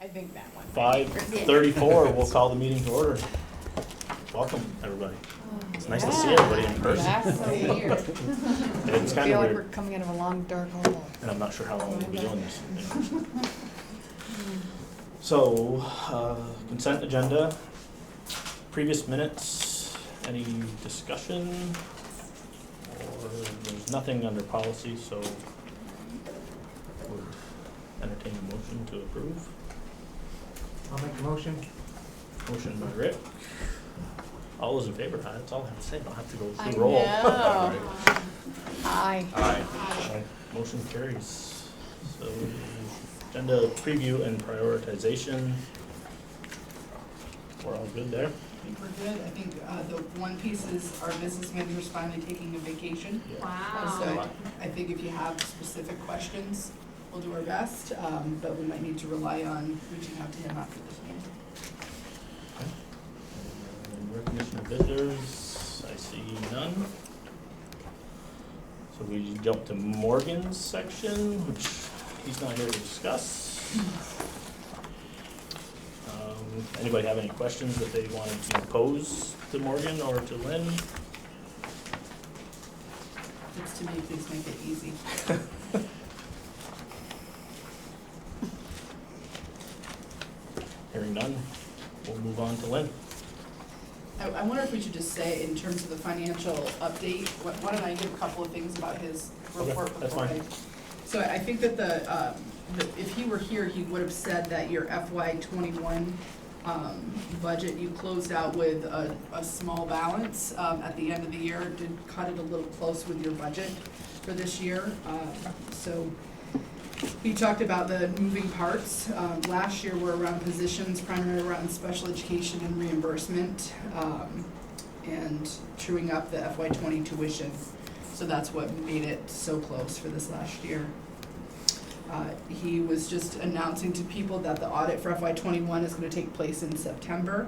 I think that one. 5:34, we'll call the meeting to order. Welcome, everybody. It's nice to see everybody in person. That's so weird. It's I kind feel of like we're weird, coming out of a long, dark hole. and I'm not sure how long we'll be doing this. So, consent agenda, previous minutes, any discussion? Or there's nothing under policy, so would entertain a motion to approve. I'll make a motion. Motion by Rick. All those in favor? That's all I have to say. I don't have to go I through roll. know. Aye. Aye. Motion carries. So, agenda preview and prioritization. We're all good there? I think we're good. I think the one piece is our business manager's finally taking a vacation. Yeah. So I think if you have specific questions, we'll do our best, but we might need to rely on reaching out to him after this meeting. And recognition of visitors, I see none. So we jump to Morgan's section, which he's not here to discuss. Anybody have any questions that they wanted to pose to Morgan or to Lynn? If it's to me, please make it easy. Hearing none, we'll move on to Lynn. I wonder if we should just say, in terms of the financial update, why don't I give a couple of things about his report Okay, that's before fine. So I think that if he were here, he would have said that your FY '21 budget, you closed out with a small balance at the end of the year, did cut it a little close with your budget for this year. So he talked about the moving parts. Last year were around positions, primarily around special education and reimbursement, and truing up the FY '20 tuition. So that's what made it so close for this last year. He was just announcing to people that the audit for FY '21 is going to take place in September.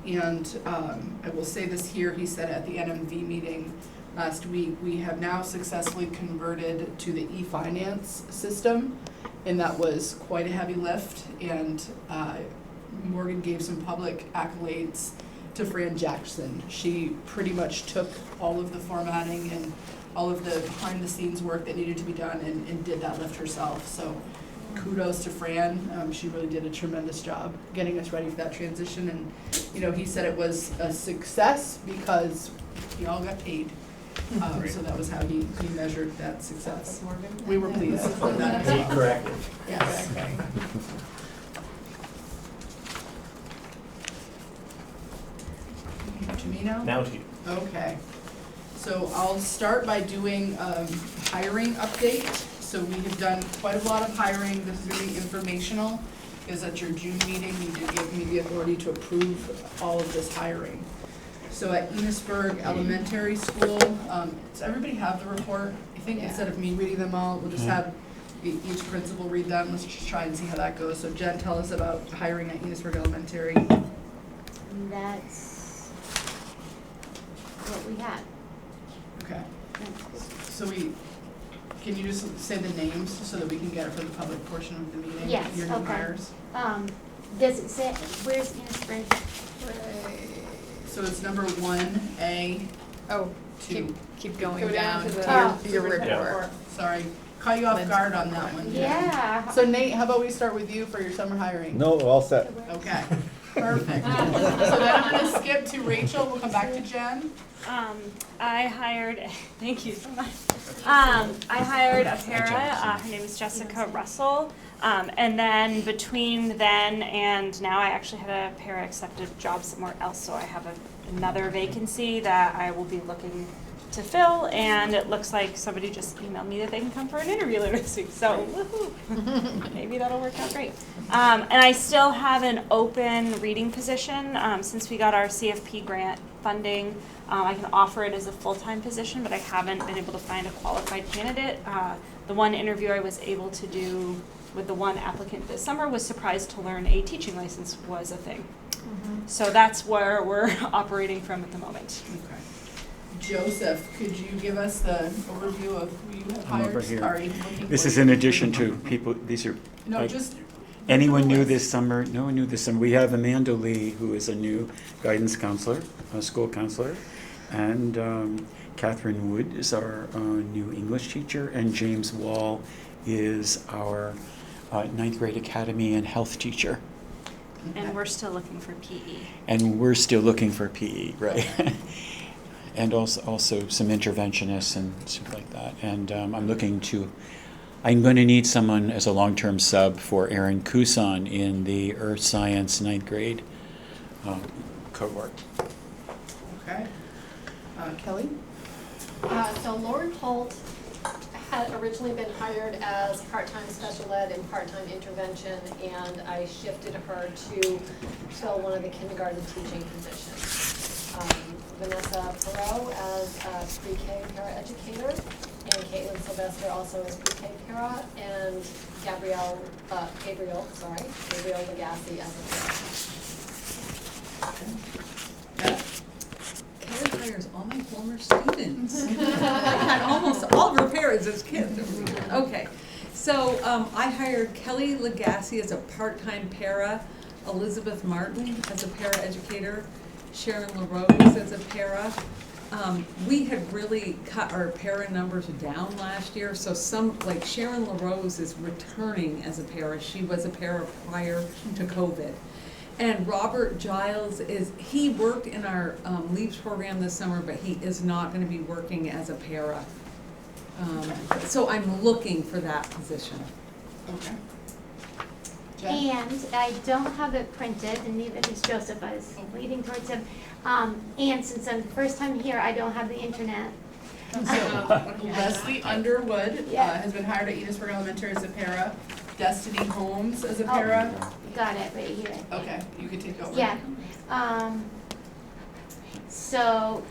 And I will say this here, he said at the NMV meeting last week, we have now successfully converted to the e-finance system, and that was quite a heavy lift. And Morgan gave some public accolades to Fran Jackson. She pretty much took all of the formatting and all of the behind-the-scenes work that needed to be done and did that lift herself. So kudos to Fran. She really did a tremendous job getting us ready for that transition. And, you know, he said it was a success because we all got paid. So that was how he measured that success. We were pleased with that as well. Corrected. Yes. To me now? Now to you. Okay. So I'll start by doing hiring update. So we have done quite a lot of hiring. This is going to be informational, because at your June meeting, you did give me the authority to approve all of this hiring. So at Enosburg Elementary School, does everybody have the report? I think instead of me reading them all, we'll just have each principal read them. Let's just try and see how that goes. So Jen, tell us about hiring at Enosburg Elementary. That's what we had. Okay. So can you just say the names so that we can get it for the public portion of the meeting? Yes, Your new okay. hires. Does it say, where's Enosburg? So it's number 1A, Oh, 2. keep going Go down down to the- to your Yeah. report. Sorry, caught you off Lynn's guard on that one. Yeah. So Nate, how about we start with you for your summer hiring? No, all set. Okay, perfect. So then I'm gonna skip to Rachel, we'll come back to Jen. I hired, thank you so much. I hired a para, her name is Jessica Russell. And then between then and now, I actually had a para accept a job somewhere else, so I have another vacancy that I will be looking to fill, and it looks like somebody just emailed me that they can come for an interview later this week, so woohoo. Maybe that'll work out great. And I still have an open reading position, since we got our CFP grant funding. I can offer it as a full-time position, but I haven't been able to find a qualified candidate. The one interview I was able to do with the one applicant this summer was surprised to learn a teaching license was a thing. So that's where we're operating from at the moment. Okay. Joseph, could you give us the overview of who you have I'm over hired? here. Sorry, looking This for is you. in addition to people, these are, No, like- just Anyone new this summer? No one new this summer. We have Amanda Lee, who is a new guidance counselor, a school counselor, and Catherine Wood is our new English teacher, and James Wall is our ninth grade academy and health teacher. And we're still looking for PE. And we're still looking for PE, right? And also some interventionists and stuff like that. And I'm going to need someone as a long-term sub for Erin Kusan in the Earth Science ninth grade cohort. Okay. Kelly? So Lauren Holt had originally been hired as part-time special ed and part-time intervention, and I shifted her to fill one of the kindergarten teaching positions. Vanessa Perot as a pre-K paraeducator, and Caitlin Sylvester also as pre-K para, and Gabrielle Legassi as a para. Kelly hires all my former students. I had almost all of her parents as kids. Okay, so I hired Kelly Legassi as a part-time para, Elizabeth Martin as a para-educator, Sharon LaRose as a para. We had really cut our para numbers down last year, so like Sharon LaRose is returning as a para. She was a para prior to COVID. And Robert Giles he worked in our LEAPS program this summer, but he is not going to be working as a para. So I'm looking for that position. Okay. And I don't have it printed, and neither does Joseph. I was leading towards him. And since I'm the first time here, I don't have the internet. So Leslie Underwood Yeah. has been hired at Enosburg Elementary as a para. Destiny Holmes as a para. Got it right here. Okay, you can take over. Yeah. So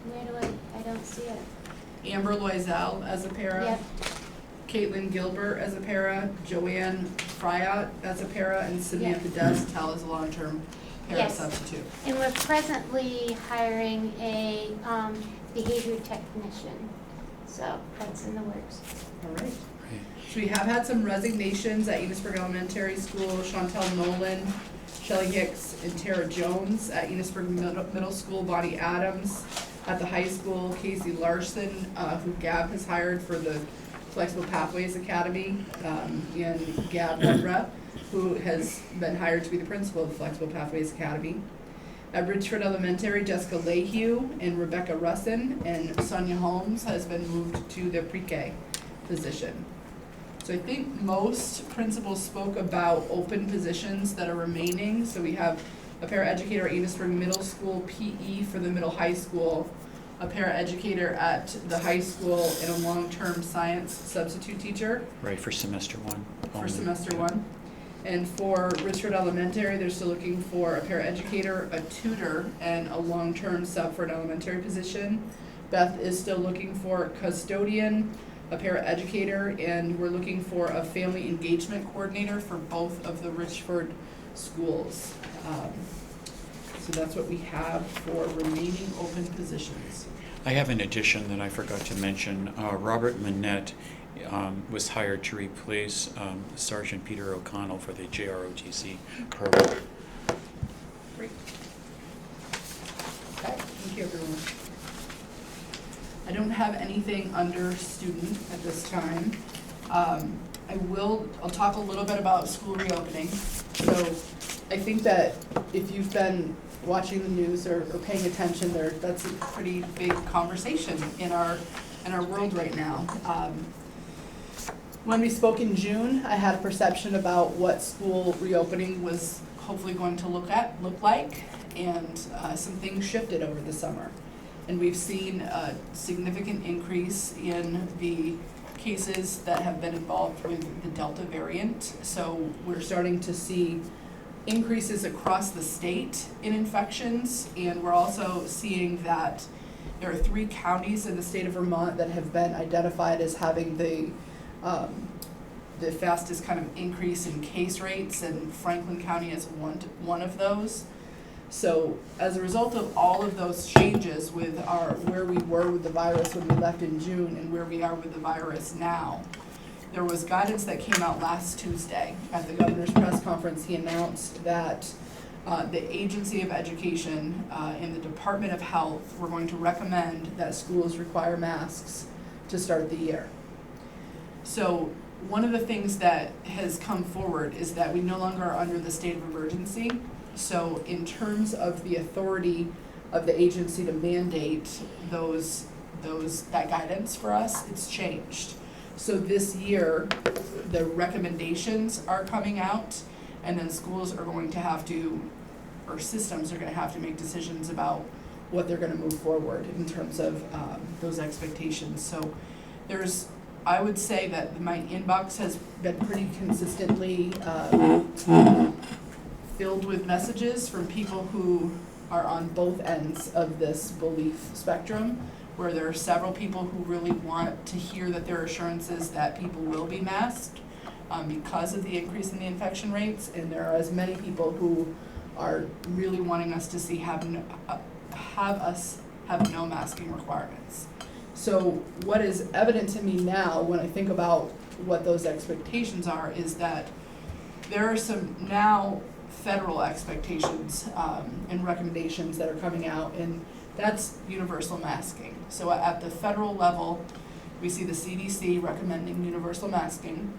where do I don't see it. Amber Loisel as a para. Yep. Caitlin Gilbert as a para. Joanne Fryatt as a para, and Cynthia Podestel as a long-term para Yes. substitute. And we're presently hiring a behavior technician. So that's in the works. All right. So we have had some resignations at Enosburg Elementary School. Chantel Nolan, Shelley Hicks, and Tara Jones. At Enosburg Middle School, Bonnie Adams. At the high school, Casey Larson, who Gab has hired for the Flexible Pathways Academy, and Gab Redrup, who has been hired to be the principal of the Flexible Pathways Academy. At Richford Elementary, Jessica Lehue and Rebecca Russin, and Sonia Holmes has been moved to the pre-K position. So I think most principals spoke about open positions that are remaining. So we have a paraeducator at Enosburg Middle School, PE for the middle high school, a paraeducator at the high school, and a long-term science substitute teacher. Right, for semester one. For semester one. And for Richford Elementary, they're still looking for a paraeducator, a tutor, and a long-term sub for an elementary position. Beth is still looking for a custodian, a paraeducator, and we're looking for a family engagement coordinator for both of the Richford schools. So that's what we have for remaining open positions. I have an addition that I forgot to mention. Robert Manette was hired to replace Sergeant Peter O'Connell for the JROTC program. Great. Okay, thank you everyone. I don't have anything under student at this time. I'll talk a little bit about school reopening. So I think that if you've been watching the news or paying attention there, that's a pretty big conversation in our world right now. When we spoke in June, I had a perception about what school reopening was hopefully going to look like, and some things shifted over the summer. And we've seen a significant increase in the cases that have been involved with the Delta variant. So we're starting to see increases across the state in infections, and we're also seeing that there are 3 counties in the state of Vermont that have been identified as having the fastest kind of increase in case rates, and Franklin County is one of those. So as a result of all of those changes with where we were with the virus when we left in June and where we are with the virus now, there was guidance that came out last Tuesday. At the governor's press conference, he announced that the Agency of Education and the Department of Health were going to recommend that schools require masks to start the year. So one of the things that has come forward is that we no longer are under the state of emergency. So in terms of the authority of the agency to mandate that guidance for us, it's changed. So this year, the recommendations are coming out, and then schools are going to have to, or systems are going to have to make decisions about what they're going to move forward in terms of those expectations. So I would say that my inbox has been pretty consistently filled with messages from people who are on both ends of this belief spectrum, where there are several people who really want to hear that there are assurances that people will be masked because of the increase in the infection rates, and there are as many people who are really wanting us to see have us have no masking requirements. So what is evident to me now when I think about what those expectations are is that there are some now federal expectations and recommendations that are coming out, and that's universal masking. So at the federal level, we see the CDC recommending universal masking.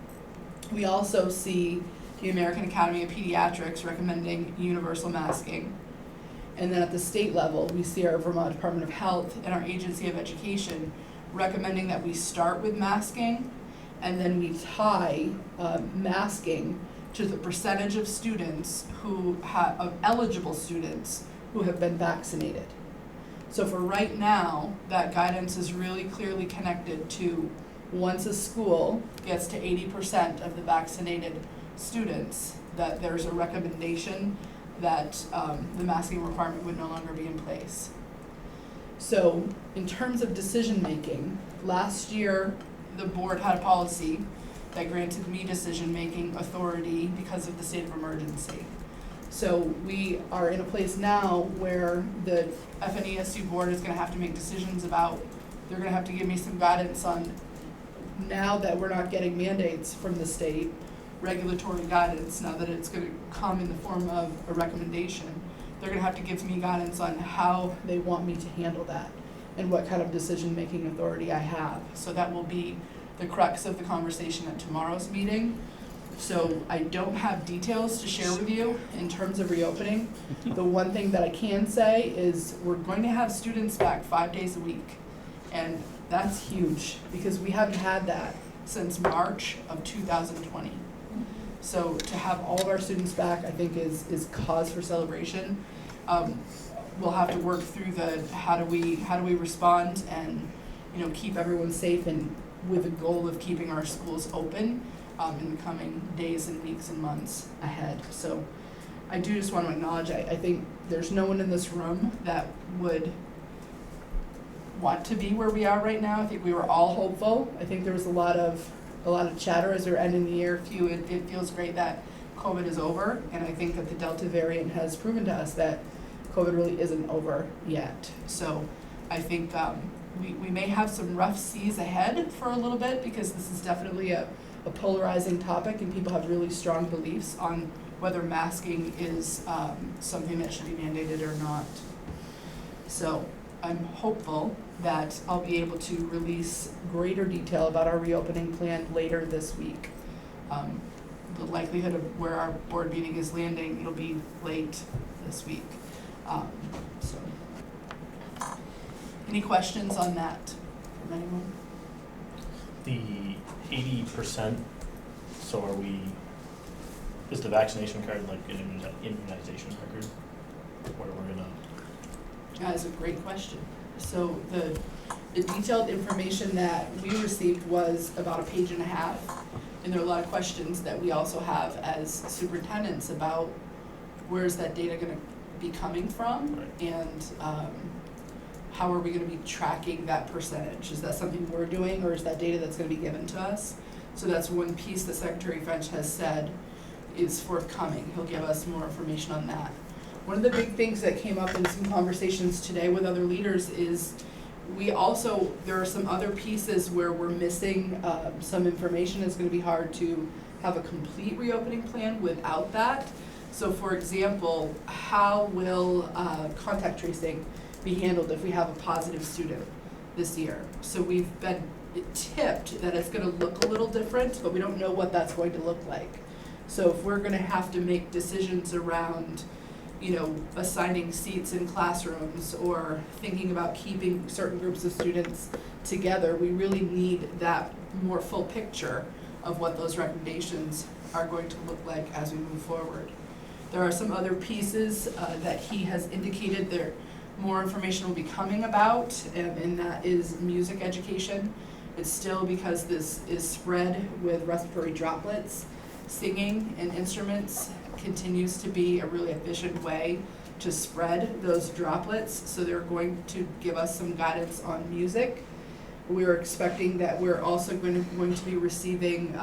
We also see the American Academy of Pediatrics recommending universal masking. And then at the state level, we see our Vermont Department of Health and our Agency of Education recommending that we start with masking, and then we tie masking to the percentage of students of eligible students who have been vaccinated. So for right now, that guidance is really clearly connected to once a school gets to 80% of the vaccinated students, that there's a recommendation that the masking requirement would no longer be in place. So in terms of decision making, last year the board had a policy that granted me decision-making authority because of the state of emergency. So we are in a place now where the FNESU board is gonna have to make decisions about, they're gonna have to give me some guidance on, now that we're not getting mandates from the state, regulatory guidance, now that it's gonna come in the form of a recommendation, they're gonna have to give me guidance on how they want me to handle that and what kind of decision-making authority I have. So that will be the crux of the conversation at tomorrow's meeting. So I don't have details to share with you in terms of reopening. The one thing that I can say is we're going to have students back 5 days a week. And that's huge because we haven't had that since March of 2020. So to have all of our students back, I think is cause for celebration. We'll have to work through the how do we respond and keep everyone safe, and with the goal of keeping our schools open in the coming days and weeks and months ahead. So I do just want to acknowledge, I think there's no one in this room that would want to be where we are right now. I think we were all hopeful. I think there was a lot of chatter as we were ending the year. It feels great that COVID is over, and I think that the Delta variant has proven to us that COVID really isn't over yet. So I think we may have some rough seas ahead for a little bit, because this is definitely a polarizing topic, and people have really strong beliefs on whether masking is something that should be mandated or not. So I'm hopeful that I'll be able to release greater detail about our reopening plan later this week. The likelihood of where our board meeting is landing, it'll be late this week. So, any questions on that from anyone? The 80%, so is the vaccination card like an immunization record? Where we're gonna? That is a great question. So the detailed information that we received was about a page and a half, and there are a lot of questions that we also have as superintendents about where's that data gonna be coming from, Right. and how are we gonna be tracking that percentage? Is that something we're doing, or is that data that's gonna be given to us? So that's one piece that Secretary French has said is forthcoming. He'll give us more information on that. One of the big things that came up in some conversations today with other leaders is We also, there are some other pieces where we're missing some information. It's gonna be hard to have a complete reopening plan without that. So for example, how will contact tracing be handled if we have a positive student this year? So we've been tipped that it's gonna look a little different, but we don't know what that's going to look like. So if we're gonna have to make decisions around, you know, assigning seats in classrooms or thinking about keeping certain groups of students together, we really need that more full picture of what those recommendations are going to look like as we move forward. There are some other pieces that he has indicated there more information will be coming about, and that is music education. It's still, because this is spread with respiratory droplets, singing and instruments continues to be a really efficient way to spread those droplets, so they're going to give us some guidance on music. We're expecting that we're also going to be receiving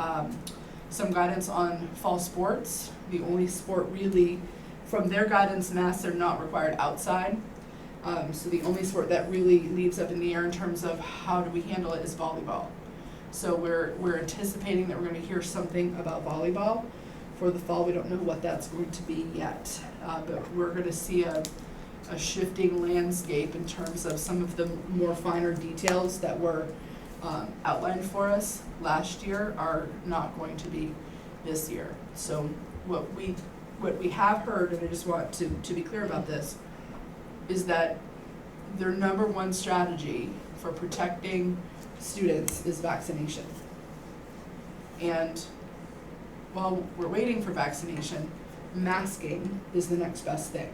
some guidance on fall sports. The only sport really, from their guidance, masks are not required outside. So the only sport that really leaves up in the air in terms of how do we handle it is volleyball. So we're anticipating that we're going to hear something about volleyball for the fall. We don't know what that's going to be yet, but we're going to see a shifting landscape in terms of some of the more finer details that were outlined for us last year are not going to be this year. So what we have heard, and I just want to be clear about this, is that their number one strategy for protecting students is vaccination. And while we're waiting for vaccination, masking is the next best thing.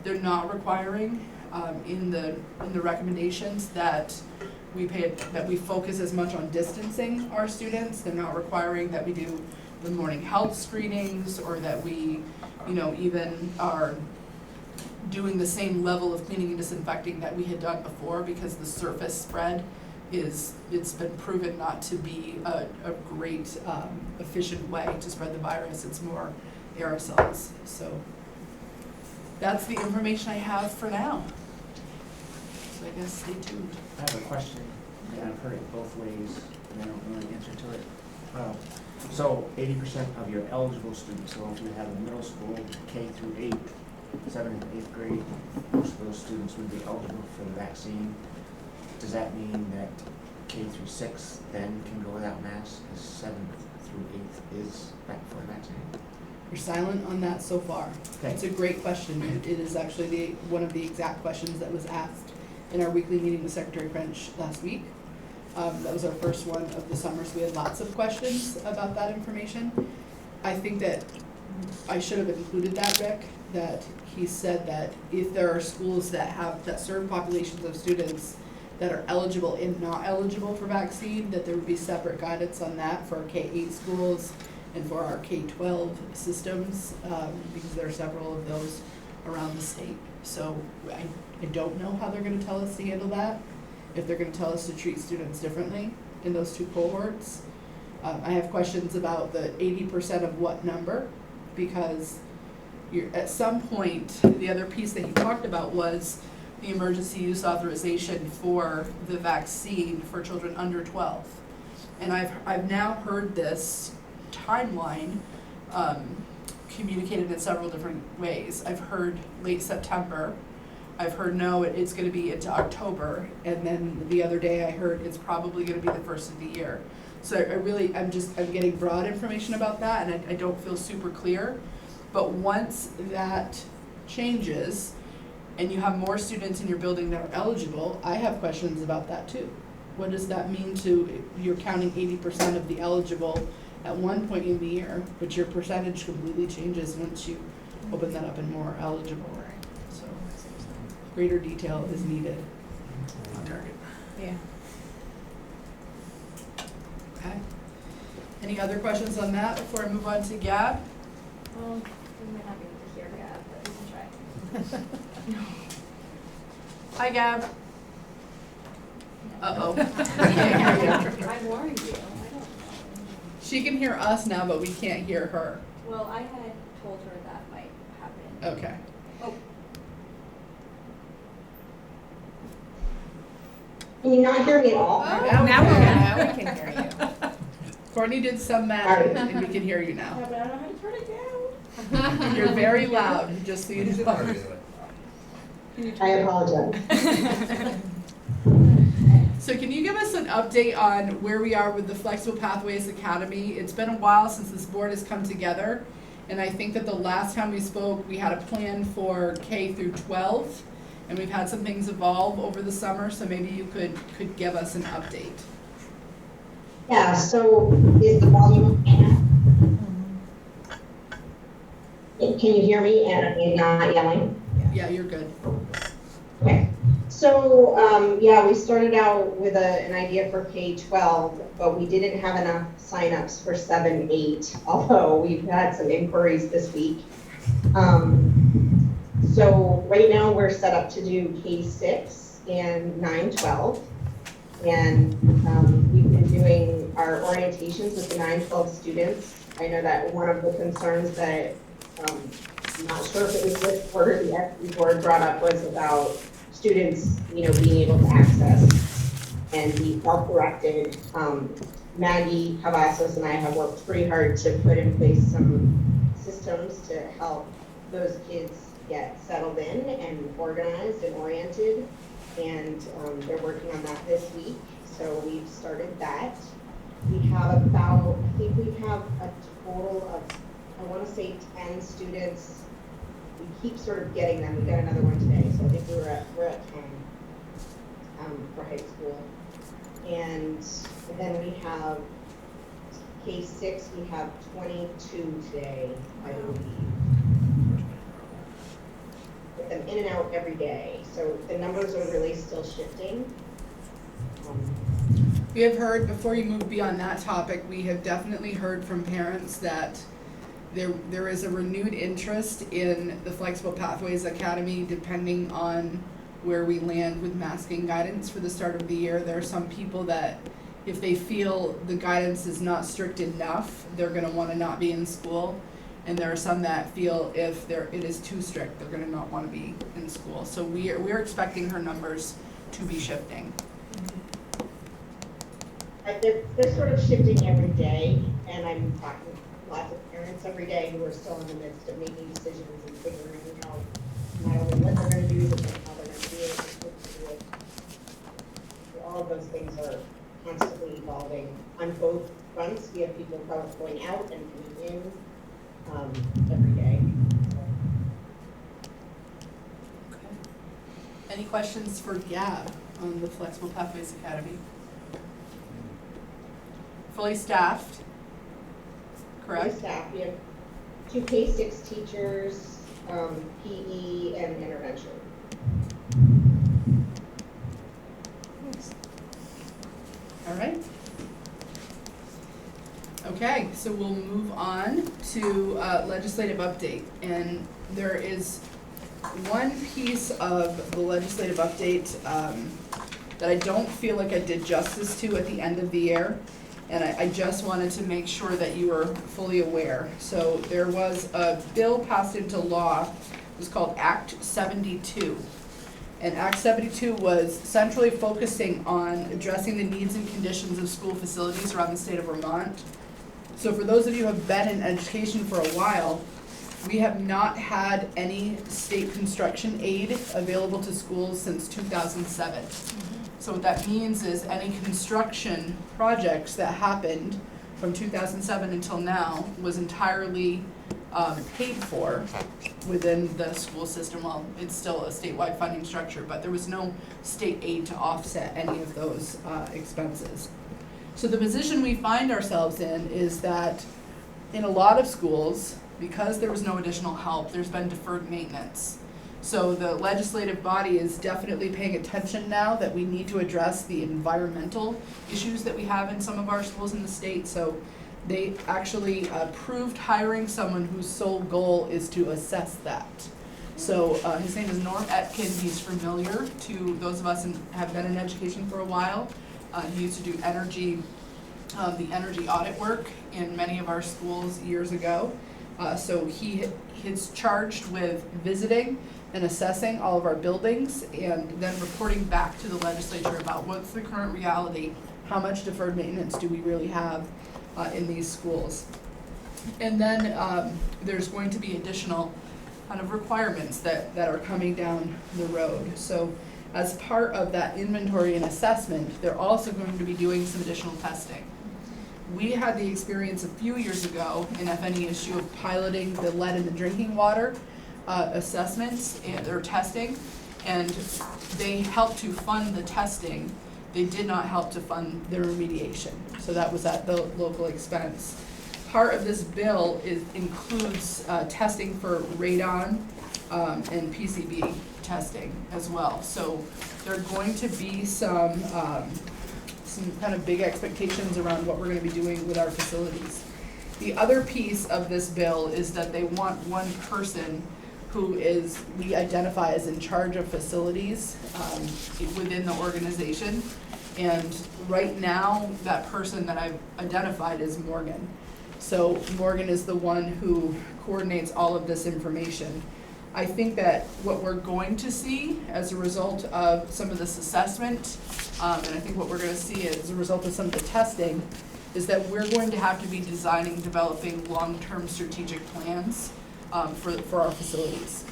They're not requiring in the recommendations that we focus as much on distancing our students. They're not requiring that we do the morning health screenings, or that we, you know, even are doing the same level of cleaning and disinfecting that we had done before, because the surface spread it's been proven not to be a great efficient way to spread the virus. It's more aerosols. So that's the information I have for now. So I guess stay tuned. I have a question, and I've heard it both ways, and I don't know the answer to it. So 80% of your eligible students, so if you have a middle school, K through 8, 7th and 8th grade, most of those students would be eligible for the vaccine. Does that mean that K through 6 then can go without masks, because 7th through 8th is back for the vaccine? You're silent on that so far. Okay. It's a great question. It is actually one of the exact questions that was asked in our weekly meeting with Secretary French last week. That was our first one of the summer, so we had lots of questions about that information. I think that I should have included that, Rick, that he said that if there are schools that serve populations of students that are eligible and not eligible for vaccine, that there would be separate guidance on that for K-8 schools and for our K-12 systems, because there are several of those around the state. So I don't know how they're gonna tell us to handle that, if they're gonna tell us to treat students differently in those two cohorts. I have questions about the 80% of what number, because at some point, the other piece that he talked about was the emergency use authorization for the vaccine for children under 12. And I've now heard this timeline communicated in several different ways. I've heard late September. I've heard no, it's going to be into October, and then the other day I heard it's probably going to be the first of the year. So I'm getting broad information about that, and I don't feel super clear. But once that changes, and you have more students in your building that are eligible, I have questions about that too. What does that mean you're counting 80% of the eligible at one point in the year, but your percentage completely changes once you open that up and more eligible. So greater detail is needed on target. Yeah. Okay. Any other questions on that before I move on to Gab? Well, we might not be able to hear Gab, but we can try. Hi, Gab. Uh-oh. We can't hear you. I warned you, I don't know. She can hear us now, but we can't hear her. Well, I had told her that might happen. Okay. Oh. Can you not hear me at all? Now Now we Now we can hear you. Courtney did some magic and we can hear you now. You're very loud, just so you know. I apologize. So can you give us an update on where we are with the Flexible Pathways Academy? It's been a while since this board has come together, and I think that the last time we spoke, we had a plan for K through 12, and we've had some things evolve over the summer, so maybe you could give us an update. Yeah, so is the volume okay now? Can you hear me and I'm not yelling? Yeah, you're good. Okay. So, yeah, we started out with an idea for K-12, but we didn't have enough signups for 7-8, although we've had some inquiries this week. So right now we're set up to do K-6 and 9-12. And we've been doing our orientations with the 9-12 students. I know that one of the concerns that I'm not sure if it was this board or the SB board brought up was about students, you know, being able to access and be self-directed. Maggie Cavazos and I have worked pretty hard to put in place some systems to help those kids get settled in and organized and oriented. And they're working on that this week. So we've started that. We have about, I think we have a total of, I want to say 10 students. We keep sort of getting them. We got another one today, so I think we're at 10 for high school. And then we have K-6, we have 22 today, I believe. Get them in and out every day. So the numbers are really still shifting. We have heard, before you move beyond that topic, we have definitely heard from parents that there is a renewed interest in the Flexible Pathways Academy depending on where we land with masking guidance for the start of the year. There are some people that if they feel the guidance is not strict enough, they're going to want to not be in school. And there are some that feel if it is too strict, they're going to not want to be in school. So we're expecting her numbers to be shifting. They're sort of shifting every day, and I'm talking to lots of parents every day who are still in the midst of making decisions and figuring out not only what they're going to do, but then how they're going to do it, and what to do it. All of those things are constantly evolving on both fronts. We have people going out and coming in every day. Okay. Any questions for Gab on the Flexible Pathways Academy? Fully staffed, correct? Fully staffed. We have 2 K-6 teachers, PE, and intervention. All right. Okay, so we'll move on to legislative update. And there is one piece of the legislative update that I don't feel like I did justice to at the end of the year. And I just wanted to make sure that you were fully aware. So there was a bill passed into law, it was called Act 72. And Act 72 was centrally focusing on addressing the needs and conditions of school facilities around the state of Vermont. So for those of you who have been in education for a while, we have not had any state construction aid available to schools since 2007. So what that means is any construction projects that happened from 2007 until now was entirely paid for within the school system. Well, it's still a statewide funding structure, but there was no state aid to offset any of those expenses. So the position we find ourselves in is that in a lot of schools, because there was no additional help, there's been deferred maintenance. So the legislative body is definitely paying attention now that we need to address the environmental issues that we have in some of our schools in the state. So they actually approved hiring someone whose sole goal is to assess that. So his name is Norm Atkins. He's familiar to those of us who have been in education for a while. He used to do the energy audit work in many of our schools years ago. So he is charged with visiting and assessing all of our buildings and then reporting back to the legislature about what's the current reality, how much deferred maintenance do we really have in these schools. And then there's going to be additional kind of requirements that are coming down the road. So as part of that inventory and assessment, they're also going to be doing some additional testing. We had the experience a few years ago in FNESU of piloting the lead in the drinking water assessments or testing, and they helped to fund the testing. They did not help to fund the remediation, so that was at the local expense. Part of this bill includes testing for radon and PCB testing as well. So there are going to be some kind of big expectations around what we're going to be doing with our facilities. The other piece of this bill is that they want one person who we identify as in charge of facilities within the organization. And right now, that person that I've identified is Morgan. So Morgan is the one who coordinates all of this information. I think that what we're going to see as a result of some of this assessment, and I think what we're going to see as a result of some of the testing, is that we're going to have to be designing, developing long-term strategic plans for our facilities.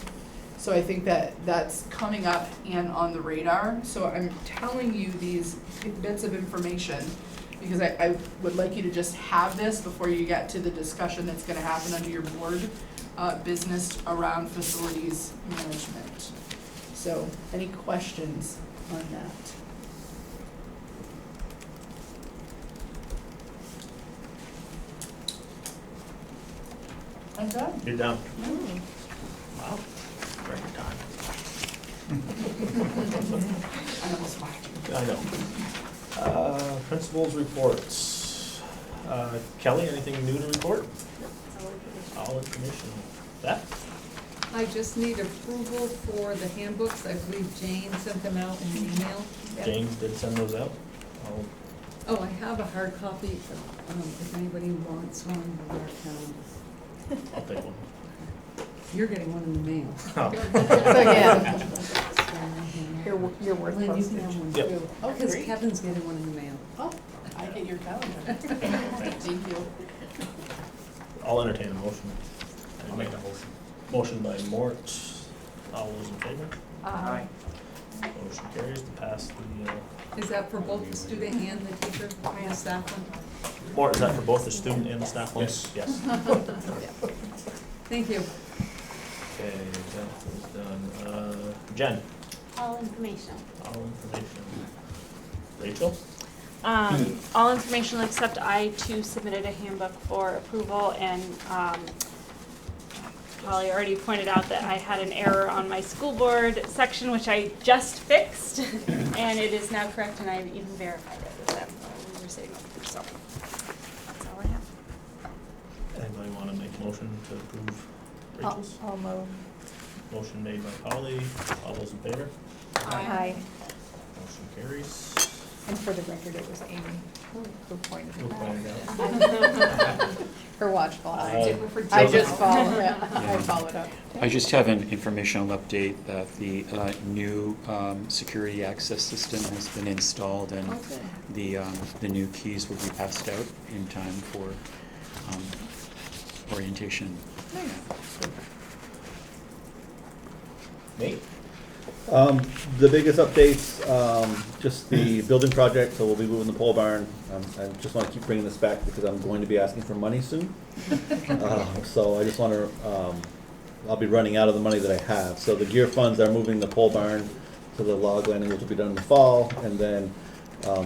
So I think that that's coming up and on the radar. So I'm telling you these bits of information because I would like you to just have this before you get to the discussion that's going to happen under your board business around facilities management. So any questions on that? I'm done. You're done. Mm. Wow. Right time. I almost whacked you. I know. Principals reports. Kelly, anything new to report? All information. Beth? I just need approval for the handbooks. I believe Jane sent them out in an email. James did send those out. Oh, I have a hard copy, if anybody wants one. I'll take one. You're getting one in the mail. Oh. So yeah, you're worth Lynn, you postage. can have one Yep. too. Oh, Because great. Kevin's getting one in the mail. Oh, I get your calendar. Thank you. I'll entertain a motion. I'll make a motion. Motion by Mort. All those in favor? Aye. Motion carries to pass the, Is that for both the student and the teacher and staff one? Mort, is that for both the student and the staff one? Yes. Yes. Thank you. Okay, that was done. Jen, All informational. all information. Rachel? All information except I too submitted a handbook for approval, and Holly already pointed out that I had an error on my school board section, which I just fixed, and it is now correct, and I've even verified it with them while we were sitting over there, so that's all I have. Anybody want to make a motion to approve Rachel's? I'll move. Motion made by Holly. All those in favor? Aye. Motion carries. And for the record, it was Amy who pointed Who it pointed out. out? Her watchful eye. I I just followed, I followed up. I just have an informational update that the new security access system has been installed, and the new keys will be passed out in time for orientation. Nate? The biggest updates, just the building project, so we'll be moving the pole barn. I just want to keep bringing this back because I'm going to be asking for money soon. So I just want to, I'll be running out of the money that I have. So the gear funds are moving the pole barn to the log landing, which will be done in the fall, and then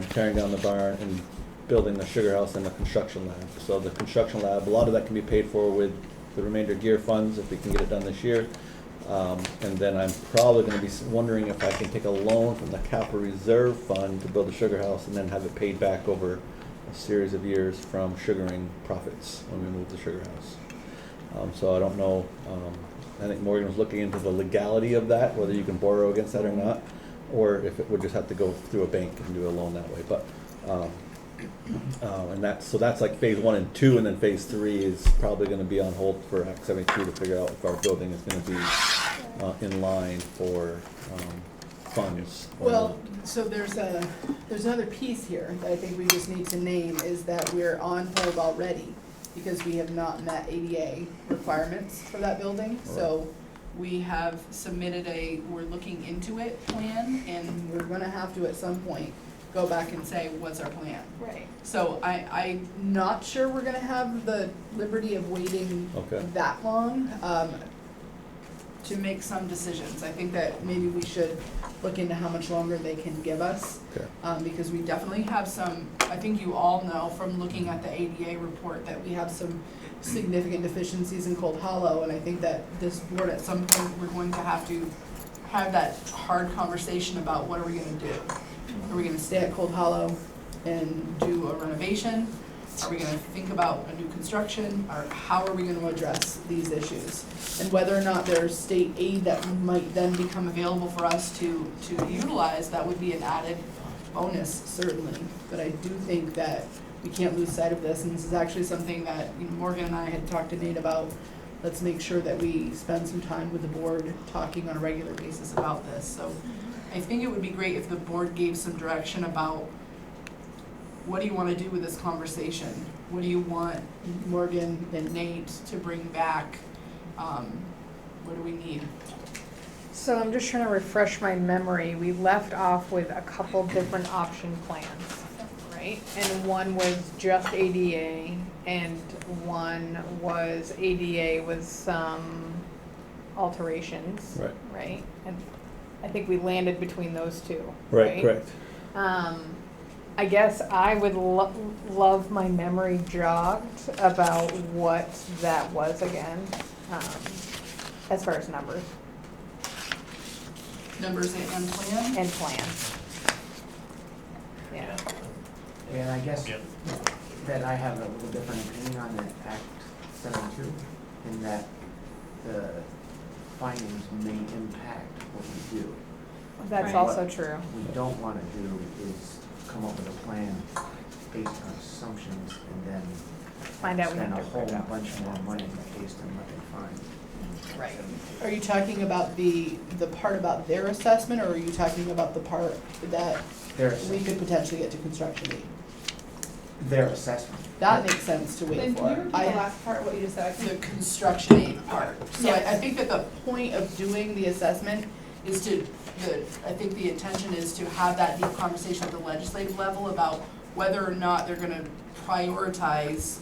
tearing down the barn and building the sugar house and the construction lab. So the construction lab, a lot of that can be paid for with the remainder gear funds if we can get it done this year. And then I'm probably going to be wondering if I can take a loan from the capital reserve fund to build the sugar house and then have it paid back over a series of years from sugaring profits when we move the sugar house. So I don't know, I think Morgan was looking into the legality of that, whether you can borrow against that or not, or if it would just have to go through a bank and do a loan that way. But And that's like phase 1 and 2, and then phase 3 is probably gonna be on hold for Act 72 to figure out if our building is gonna be in line for funds. or Well, not. so there's another piece here that I think we just need to name, is that we're on hold already because we have not met ADA requirements for that building. So we have submitted we're looking into it plan, and we're gonna have to at some point go back and say, what's our plan? Right. So I'm not sure we're gonna have the liberty of waiting Okay. that long, to make some decisions. I think that maybe we should look into how much longer they can give us. Okay. Because we definitely have some, I think you all know from looking at the ADA report that we have some significant deficiencies in Cold Hollow, and I think that this board at some point, we're going to have that hard conversation about what are we gonna do? Are we gonna stay at Cold Hollow and do a renovation? Are we gonna think about a new construction, or how are we gonna address these issues? And whether or not there's state aid that might then become available for us to utilize, that would be an added bonus, certainly. But I do think that we can't lose sight of this, and this is actually something that, you know, Morgan and I had talked to Nate about. Let's make sure that we spend some time with the board talking on a regular basis about this. So I think it would be great if the board gave some direction about, what do you want to do with this conversation? What do you want Morgan and Nate to bring back? What do we need? So I'm just trying to refresh my memory. We left off with a couple different option plans, right? And one was just ADA, and one was ADA with some alterations. Right. Right? And I think we landed between those two, Right, correct. I guess I would love my memory jogged about what that was again, as far as numbers Numbers and plan? and plan. Yeah. And I guess Yep. that I have a little different opinion on the Act 72, in that the findings may impact what we do. That's Right. also true. What we don't want to do is come up with a plan based on assumptions and then Find out we spend a have to whole work out. bunch more money based on what they find. Right. Are you talking about the part about their assessment, or are you talking about the part that Their, we could potentially get to construction aid? their assessment. That makes sense to wait for. last part, what you just said? The construction aid part. So I Yes. think that the point of doing the assessment is I think the intention is to have that deep conversation at the legislative level about whether or not they're gonna prioritize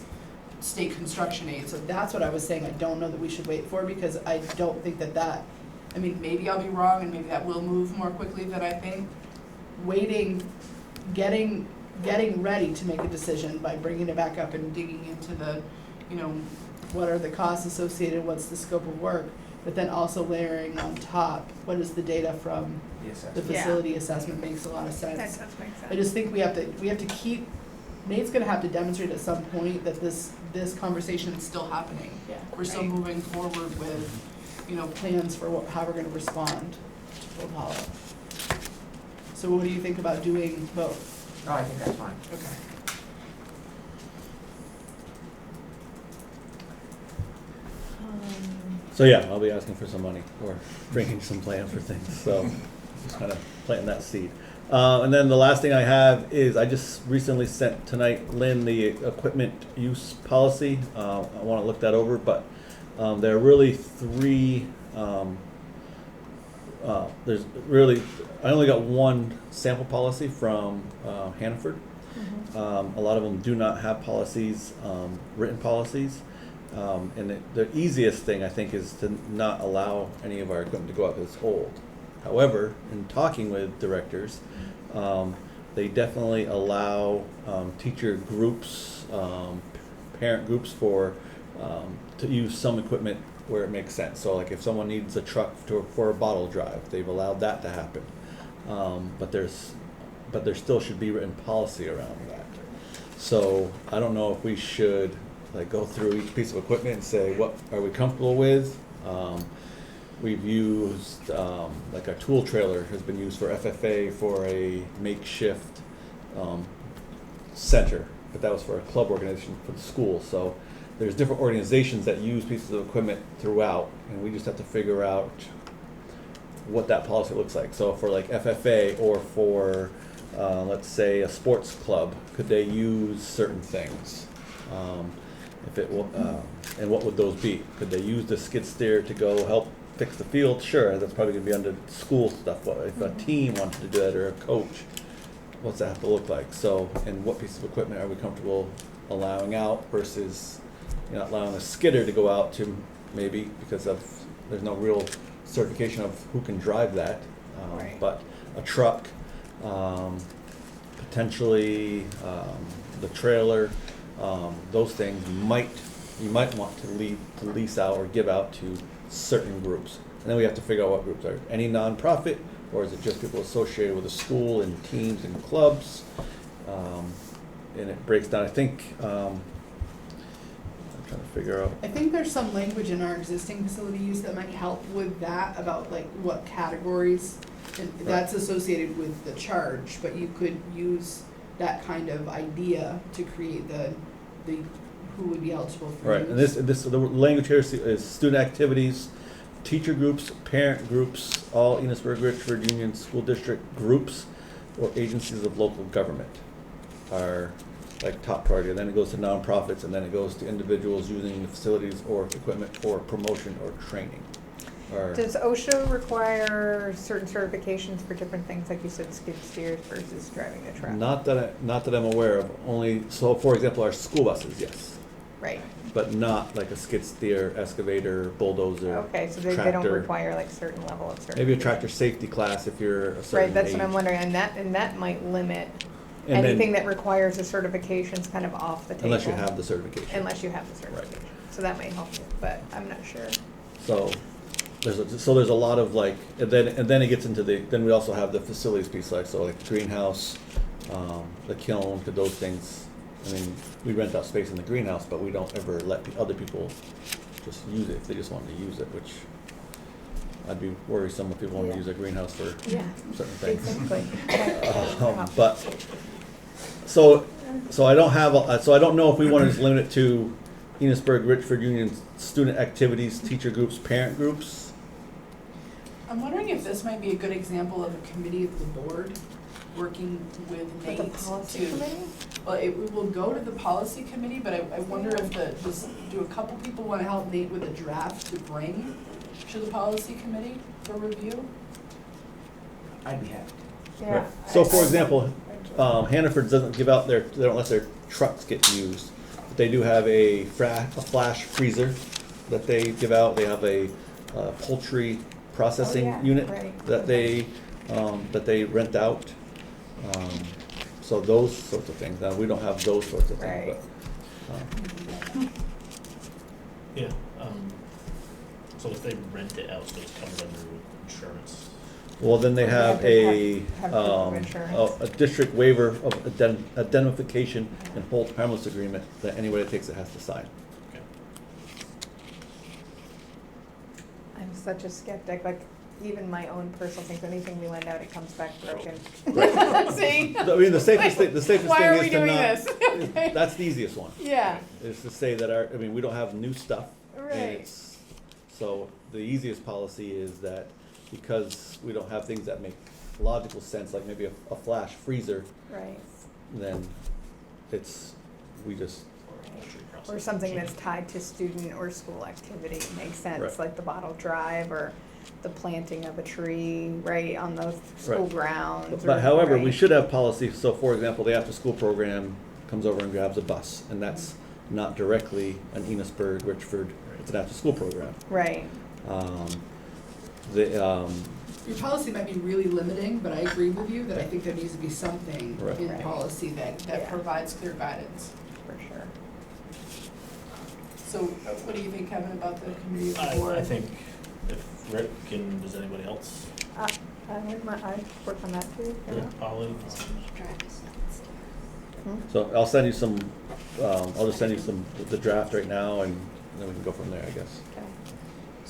state construction aid. So that's what I was saying, I don't know that we should wait for, because I don't think that, I mean, maybe I'll be wrong, and maybe that will move more quickly than I think. Waiting, getting ready to make a decision by bringing it back up and digging into the, you know, what are the costs associated, what's the scope of work, but then also layering on top, what is the data from The the assessment. facility assessment makes a lot of That sense. does make I sense. just think we have to keep, Nate's gonna have to demonstrate at some point that this conversation is still happening. Yeah. We're still moving forward with, you know, plans for how we're gonna respond to Cold Hollow. So what do you think about doing both? Oh, I think that's fine. Okay. So yeah, I'll be asking for some money or bringing some plans for things, so just kind of planting that seed. And then the last thing I have is I just recently sent tonight Lynn the equipment use policy. I want to look that over, but there are really three, there's really, I only got one sample policy from Hannaford. A lot of them do not have policies, written policies. And the easiest thing, I think, is to not allow any of our equipment to go out because it's old. However, in talking with directors, they definitely allow teacher groups, parent groups to use some equipment where it makes sense. So like if someone needs a truck for a bottle drive, they've allowed that to happen. But there still should be written policy around that. So I don't know if we should like go through each piece of equipment and say, what are we comfortable with? We've used, like our tool trailer has been used for FFA for a makeshift center, but that was for a club organization for the school. So there's different organizations that use pieces of equipment throughout, and we just have to figure out what that policy looks like. So for like FFA or for, let's say, a sports club, could they use certain things? If it, and what would those be? Could they use the skid steer to go help fix the field? Sure, that's probably gonna be under school stuff. But if a team wanted to do that or a coach, what's that have to look like? So, and what piece of equipment are we comfortable allowing out versus, you know, allowing a skidder to go out to maybe because of, there's no real certification of who can drive that. Right. But a truck, potentially the trailer, those things you might want to lease out or give out to certain groups. And then we have to figure out what groups are. Any nonprofit, or is it just people associated with a school and teams and clubs? And it breaks down, I think, I'm trying to figure out. I think there's some language in our existing facility use that might help with that, about like what categories, and that's associated with the charge, but you could use that kind of idea to create the who would be eligible for Right, and this, the language here is student activities, teacher groups, parent groups, all Enosburg, Richford Union School District groups, or agencies of local government are like top priority. And then it goes to nonprofits, and then it goes to individuals using the facilities or equipment for promotion or training. Or Does OSHA require certain certifications for different things, like you said, skid steers versus driving a truck? not that I'm aware of. Only, so for example, our school buses, yes, Right, but not like a skid steer, excavator, bulldozer, okay, so they don't tractor. require like certain level of certification. Maybe a tractor safety class if you're a certain Right, that's what I'm age. wondering, and that might limit And then- anything that requires a certification is kind of off the table. Unless you have the certification. Unless you have the certification, so that might help you, but I'm not sure. So there's a lot of like, and then it gets into then we also have the facilities piece, like, so like the greenhouse, the kiln, those things. I mean, we rent out space in the greenhouse, but we don't ever let other people just use it if they just want to use it, which I'd be worrisome if people want to Yeah. use a greenhouse for Yeah, certain things. exactly. But, so I don't have, so I don't know if we want to just limit it to Enosburg, Richford Union student activities, teacher groups, parent groups. I'm wondering if this might be a good example of a committee of the board working with For Nate the policy to. committee? Well, it will go to the policy committee, but I wonder if do a couple people wanna help Nate with a draft to bring to the policy committee for review? I'd be happy. Yeah. Right. So for example, Hannaford doesn't give out they don't let their trucks get used. But they do have a flash freezer that they give out. They have a poultry processing yeah, unit right. that they rent out. So those sorts of things. Now, we don't have those sorts of things, Right. but. Yeah, so if they rent it out, so it's covered under insurance. Well, then they Well, have they have proof of a insurance. district waiver of identification and hold harmless agreement that anybody that takes it has to sign. Okay. I'm such a skeptic, like, even my own personal things, anything we lend out, it comes back broken. See? I mean, the safest thing Why are is we to doing not. this? That's the easiest one. Yeah, Is to say that we don't have new stuff. And right, so the easiest policy is that because we don't have things that make logical sense, like maybe a flash freezer, right. then we just, Or something that's tied to student or school activity, makes sense, Right. like the bottle drive or the planting of a tree, right, on those school Right. grounds. but or- however, we right. should have policy, so for example, the after-school program comes over and grabs a bus, and that's not directly an Enosburg, Richford, it's an after-school program. Right, Your policy might be really limiting, but I agree with you that I think there needs to be something Right. in Right. policy that Yeah. provides clear guidance. for sure. So what do you think, Kevin, about the committee of the board? I think if Rick and does anybody else, I work on that too. Rick, Polly, So I'll send you some, I'll just send you the draft right now, and then we can go from there, I guess. Okay.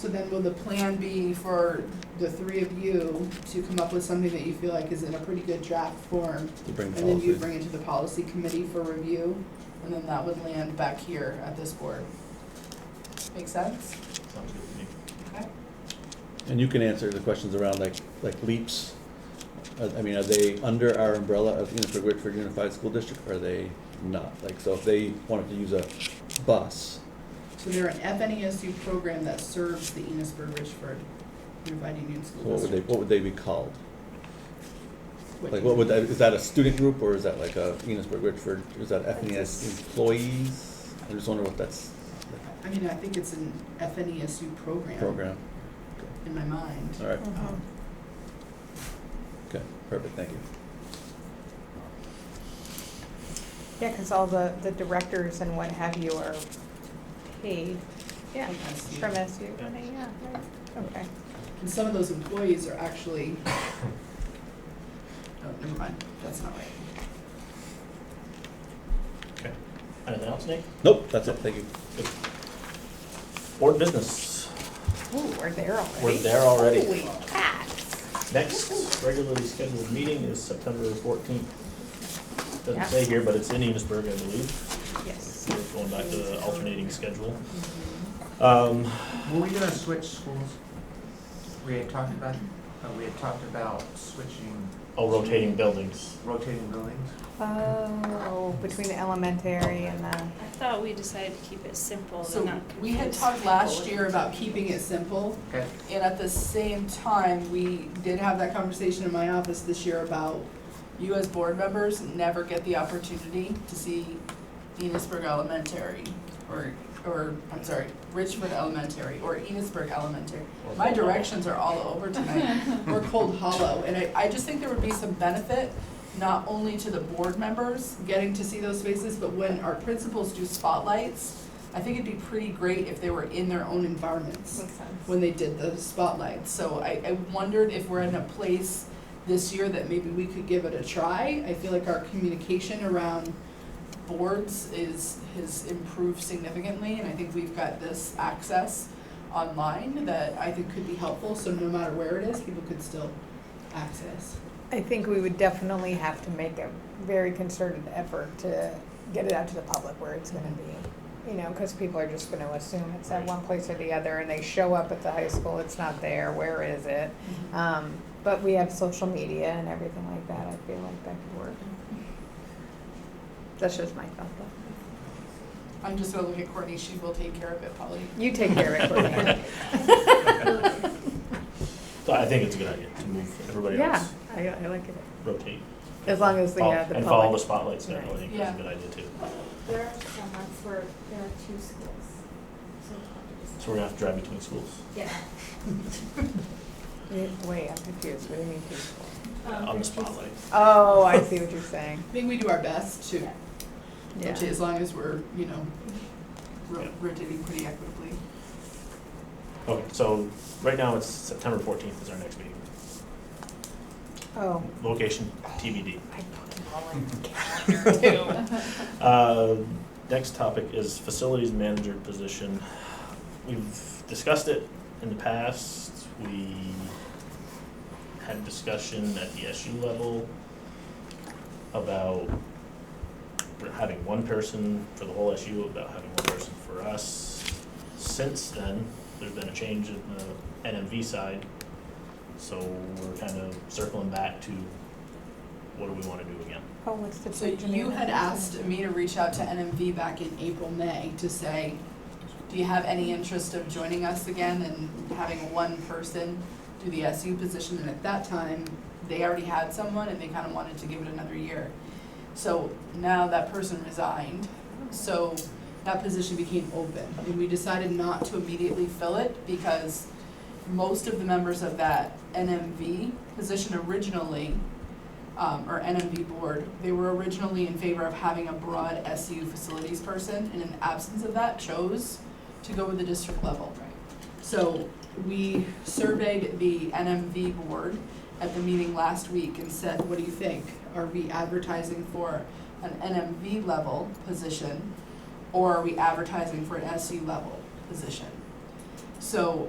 So then will the plan be for the three of you to come up with something that you feel like is in a pretty good draft form? To bring And then you policy. bring it to the policy committee for review, and then that would land back here at this board. Make sense? Sounds good to me. Okay. And you can answer the questions around like LEAPs. I mean, are they under our umbrella of Enosburg Richford Unified School District, or are they not? Like, so if they wanted to use a bus, So they're an FNESU program that serves the Enosburg Richford Unified Union School so District. what would they be called? What Like, do what you- would that, is that a student group, or is that like a Enosburg Richford, is that FNES employees? I just wonder what that's, I mean, I think it's an FNESU program. program. In my mind. All right, Mhm. okay, perfect, thank you. Yeah, because all the directors and what have you are paid. Yeah, From SU. from SU, yeah, right, okay. And some of those employees are actually, oh, never mind, that's not right. Okay. Anything else, Nate? Nope, that's it, thank you. Good. Board business. Ooh, we're there already. We're there already. Holy cats. Next regularly scheduled meeting is September 14th. Yeah. Doesn't say here, but it's in Enosburg, I believe. Yes. We're going back to the alternating schedule. Were we gonna switch schools? We had talked about switching. Oh, rotating buildings. Rotating buildings. Oh, between the elementary and the, I thought we decided to keep it simple So and not confuse. we had talked last year about keeping it simple, Okay. and at the same time, we did have that conversation in my office this year about you as board members never get the opportunity to see Enosburg Elementary, or, I'm sorry, Richford Elementary, or Enosburg Elementary. My directions are all over tonight, or Cold Hollow, and I just think there would be some benefit, not only to the board members getting to see those spaces, but when our principals do spotlights, I think it'd be pretty great if they were in their own environments makes sense. when they did the spotlights. So I wondered if we're in a place this year that maybe we could give it a try. I feel like our communication around boards has improved significantly, and I think we've got this access online that I think could be helpful, so no matter where it is, people could still access. I think we would definitely have to make a very concerted effort to get it out to the public where it's gonna be. You know, because people are just gonna assume it's at one place or the other, and they show up at the high school, it's not there, where is it? But we have social media and everything like that, I feel like that could work. That's just my thought though. I'm just gonna look at Courtney, she will take care of it probably. You take care of it, Courtney. So I think it's a good idea to move everybody Yeah, else, I like it, rotate. as long as the And public. follow the spotlights there, I think Yeah. is a good idea too. There are some months where there are two schools, so So we're gonna have to drive between schools. yeah. Wait, I'm confused, what do you mean people? On the spotlight. Oh, I see what you're saying, I think we do our best to yeah. rotate as long as we're, you know, Yeah. rotating pretty equitably. Okay, so right now it's September 14th is our next meeting. Oh, Location TBD. I put them all in the calendar too. Next topic is facilities manager position. We've discussed it in the past. We had discussion at the SU level about having one person for the whole SU, about having one person for us. Since then, there's been a change in the NMV side, so we're kind of circling back to what do we want to do again? Oh, what's the So change in you the- had asked me to reach out to NMV back in April, May to say, do you have any interest of joining us again and having one person do the SU position? And at that time, they already had someone and they kind of wanted to give it another year. So now that person resigned, so that position became open. And we decided not to immediately fill it because most of the members of that NMV position originally, or NMV board, they were originally in favor of having a broad SU facilities person, and in absence of that, chose to go with the district level. So we surveyed the NMV board at the meeting last week and said, what do you think? Are we advertising for an NMV level position, or are we advertising for an SU level position? So,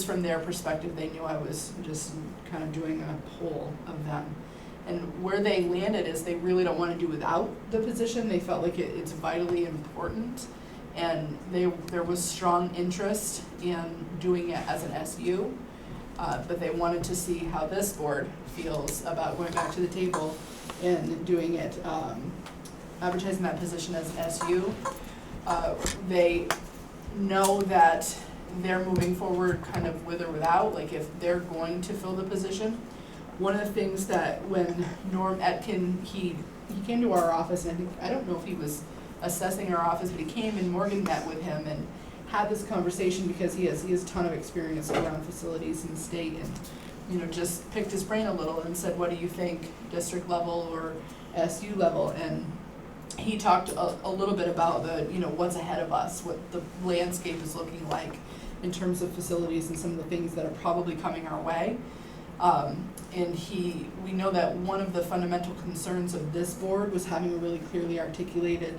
from their perspective, they knew I was just kind of doing a poll of them. And where they landed is they really don't want to do without the position. They felt like it's vitally important. And there was strong interest in doing it as an SU. But they wanted to see how this board feels about going back to the table and doing it, advertising that position as an SU. They know that they're moving forward kind of with or without, like if they're going to fill the position. One of the things that when Norm Atkins, he came to our office, and I don't know if he was assessing our office, but he came and Morgan met with him and had this conversation because he has a ton of experience around facilities in the state, and just picked his brain a little and said, what do you think, district level or SU level? And he talked a little bit about the what's ahead of us, what the landscape is looking like in terms of facilities and some of the things that are probably coming our way. And we know that one of the fundamental concerns of this board was having a really clearly articulated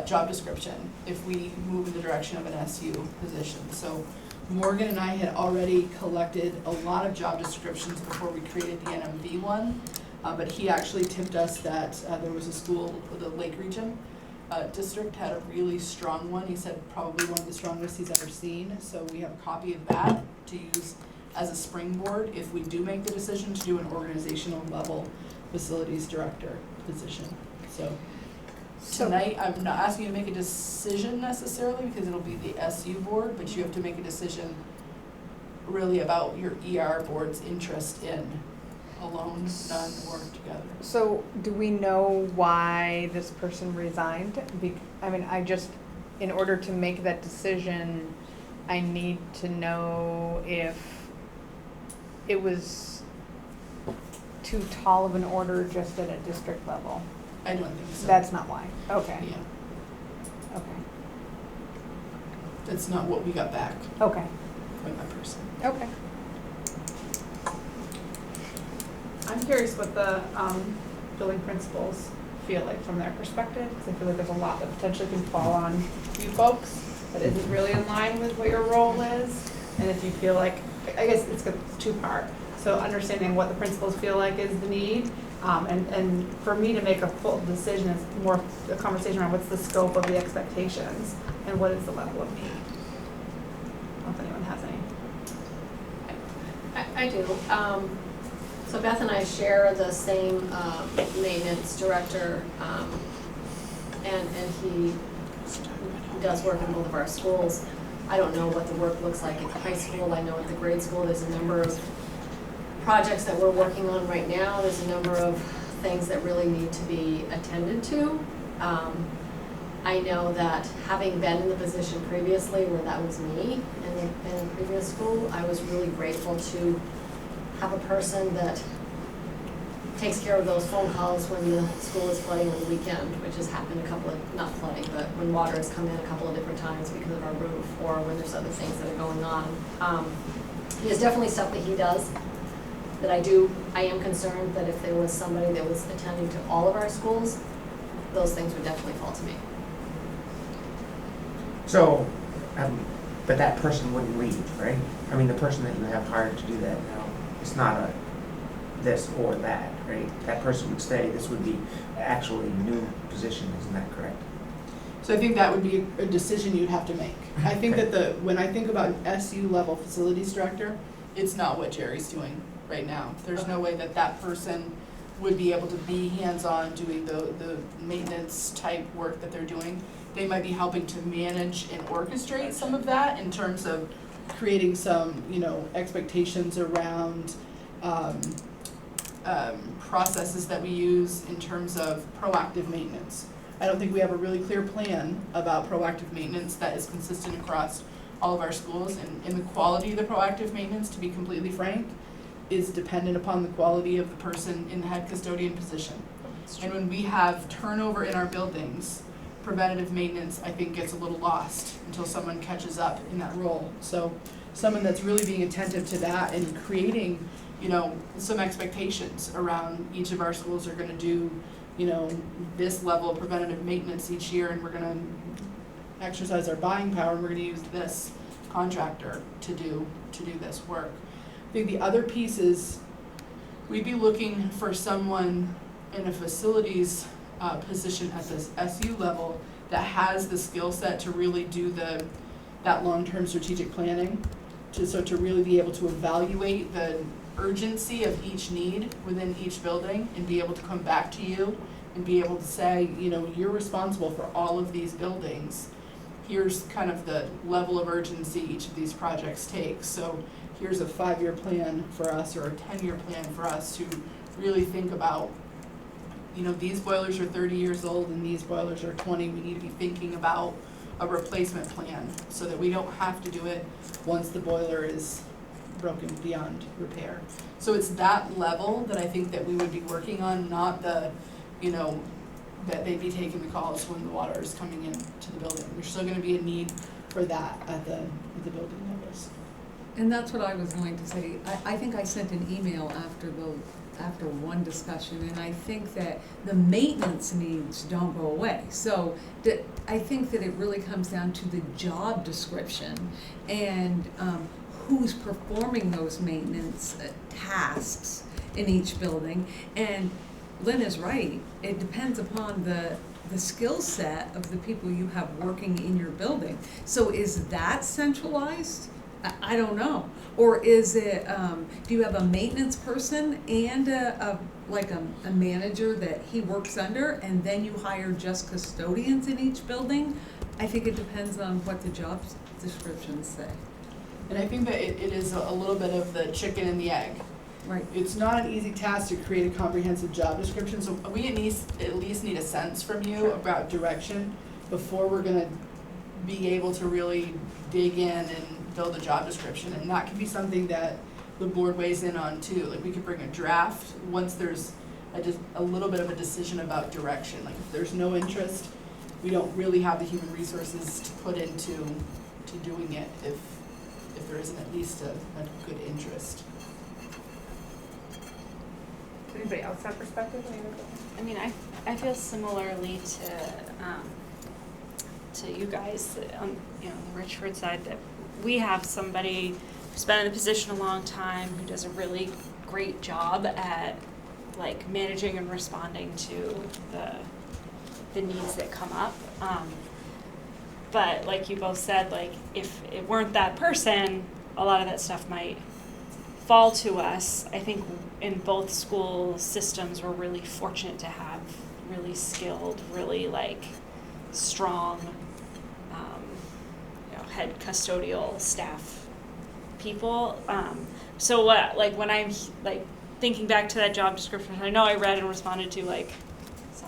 job description if we move in the direction of an SU position. So Morgan and I had already collected a lot of job descriptions before we created the NMV one, but he actually tipped us that there was a school, the Lake Region district had a really strong one. He said probably one of the strongest he's ever seen. So we have a copy of that to use as a springboard if we do make the decision to do an organizational level facilities director position. So tonight, I'm not asking you to make a decision necessarily because it'll be the SU board, but you have to make a decision really about your ER board's interest in alone, none, or together. So do we know why this person resigned? In order to make that decision, I need to know if it was too tall of an order just at a district level. I don't think so. That's not why. Okay. Yeah, Okay. that's not what we got back Okay. from that person. Okay. I'm curious what the building principals feel like from their perspective, because I feel like there's a lot that potentially can fall on you folks that isn't really in line with what your role is. And if you feel like, I guess it's two-part. So understanding what the principals feel like is the need, and for me to make a full decision is more a conversation around what's the scope of the expectations and what is the level of need. I don't know if anyone has any. I do. So Beth and I share the same maintenance director, and he does work in both of our schools. I don't know what the work looks like at the high school. I know at the grade school there's a number of projects that we're working on right now. There's a number of things that really need to be attended to. I know that having been in the position previously where that was me in the previous school, I was really grateful to have a person that takes care of those phone calls when the school is flooding on the weekend, which has happened not flooding, but when water has come in a couple of different times because of our roof or when there's other things that are going on. There's definitely stuff that he does that I am concerned that if there was somebody that was attending to all of our schools, those things would definitely fall to me. So, but that person wouldn't leave, right? I mean, the person that you have hired to do that now, it's not a this or that, right? That person would stay. This would be actually a new position, isn't that correct? So I think that would be a decision you'd have to make. I think that when I think about an SU level facilities director, it's not what Jerry's doing right now. There's no way that person would be able to be hands-on doing the maintenance type work that they're doing. They might be helping to manage and orchestrate some of that in terms of creating some, expectations around processes that we use in terms of proactive maintenance. I don't think we have a really clear plan about proactive maintenance that is consistent across all of our schools, and the quality of the proactive maintenance, to be completely frank, is dependent upon the quality of the person in the head custodian position. And when we have turnover in our buildings, preventative maintenance, I think, gets a little lost until someone catches up in that role. So someone that's really being attentive to that and creating, some expectations around each of our schools are gonna do, this level of preventative maintenance each year, and we're gonna exercise our buying power, and we're gonna use this contractor to do this work. I think the other piece is we'd be looking for someone in a facilities position at this SU level that has the skill set to really do that long-term strategic planning, to really be able to evaluate the urgency of each need within each building and be able to come back to you and be able to say, you know, you're responsible for all of these buildings. Here's kind of the level of urgency each of these projects takes. So here's a 5-year plan for us or a 10-year plan for us to really think about, you know, these boilers are 30 years old and these boilers are 20. We need to be thinking about a replacement plan so that we don't have to do it once the boiler is broken beyond repair. So it's that level that I think that we would be working on, not the, you know, that they'd be taking the calls when the water is coming into the building. There's still gonna be a need for that at the building levels. And that's what I was going to say. I think I sent an email after one discussion, and I think that the maintenance needs don't go away. So I think that it really comes down to the job description and who's performing those maintenance tasks in each building. And Lynn is right. It depends upon the skill set of the people you have working in your building. So is that centralized? I don't know. Or is it, do you have a maintenance person and a manager that he works under, and then you hire just custodians in each building? I think it depends on what the job descriptions say. And I think that it is a little bit of the chicken and the egg. Right. It's not an easy task to create a comprehensive job description, so we at least need a sense from you about direction before we're gonna be able to really dig in and build a job description. And that can be something that the board weighs in on too. Like, we could bring a draft once there's a little bit of a decision about direction. Like, if there's no interest, we don't really have the human resources to put into doing it if there isn't at least a good interest. Anybody else have perspective? I mean, I feel similarly to you guys on, you know, the Richford side, that we have somebody who's been in the position a long time, who does a really great job at like managing and responding to the needs that come up. But like you both said, like if it weren't that person, a lot of that stuff might fall to us. I think in both school systems, we're really fortunate to have really skilled, really like strong, you know, head custodial staff people. So what, like when I'm like thinking back to that job description, I know I read and responded to like.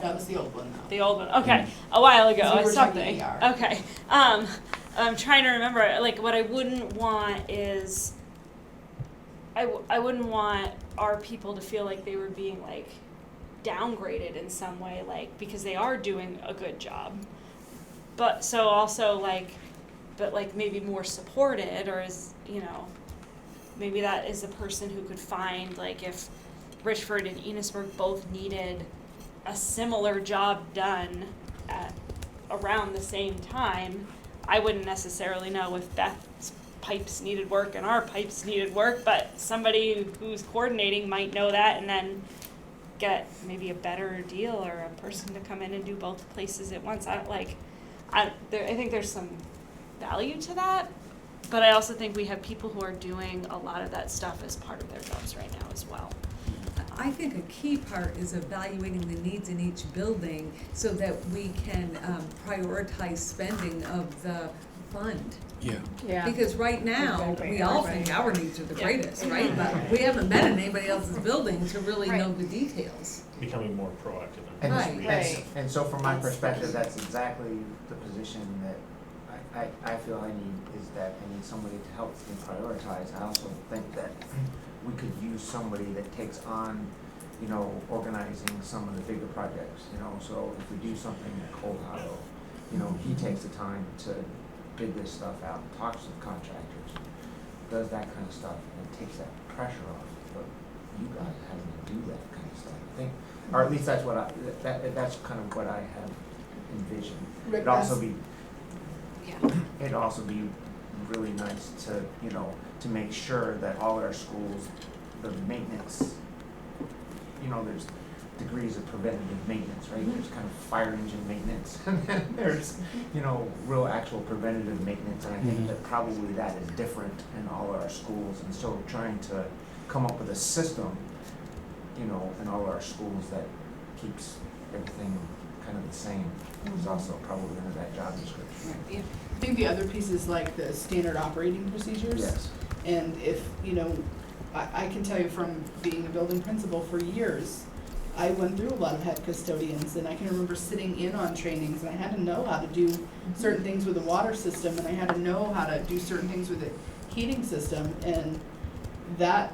That was the old one though. The old one, okay, a while ago. So we were something. talking ER. Okay. I'm trying to remember. Like, what I wouldn't want is, I wouldn't want our people to feel like they were being like downgraded in some way, like because they are doing a good job. But so also like, but like maybe more supported, or is, you know, maybe that is a person who could find, like if Richford and Enosburg both needed a similar job done at around the same time, I wouldn't necessarily know if Beth's pipes needed work and our pipes needed work, but somebody who's coordinating might know that and then get maybe a better deal or a person to come in and do both places at once. I think there's some value to that, but I also think we have people who are doing a lot of that stuff as part of their jobs right now as well. I think a key part is evaluating the needs in each building so that we can prioritize spending of the fund. Yeah. Because right now, Exactly. we all think our needs are the greatest, right? But we haven't been in anybody else's building to really know the details. Becoming more proactive And, Right. Right. and so from my perspective, that's exactly the position that I feel I need, is that I need somebody to help me prioritize. I also think that we could use somebody that takes on, you know, organizing some of the bigger projects, you know. So if we do something at Cold Hollow, you know, he takes the time to bid this stuff out, talks to the contractors, does that kind of stuff, and takes that pressure off. But you guys having to do that kind of stuff, I think, or at least that's what that's kind of what I have envisioned. Rick, It'd also that's- be, Yeah. it'd also be really nice to, you know, to make sure that all our schools, the maintenance, you know, there's degrees of preventative maintenance, right? There's kind of fire engine maintenance, and then there's, you know, real actual preventative maintenance, and I think that probably that is different in all our schools, and so trying to come up with a system, you know, in all our schools that keeps everything kind of the same is also probably under that job description. Right, yeah. I think the other piece is like the standard operating procedures. Yes. And if, you know, I can tell you from being a building principal for years, I went through a lot of head custodians, and I can remember sitting in on trainings, and I had to know how to do certain things with the water system, and I had to know how to do certain things with the heating system, and that,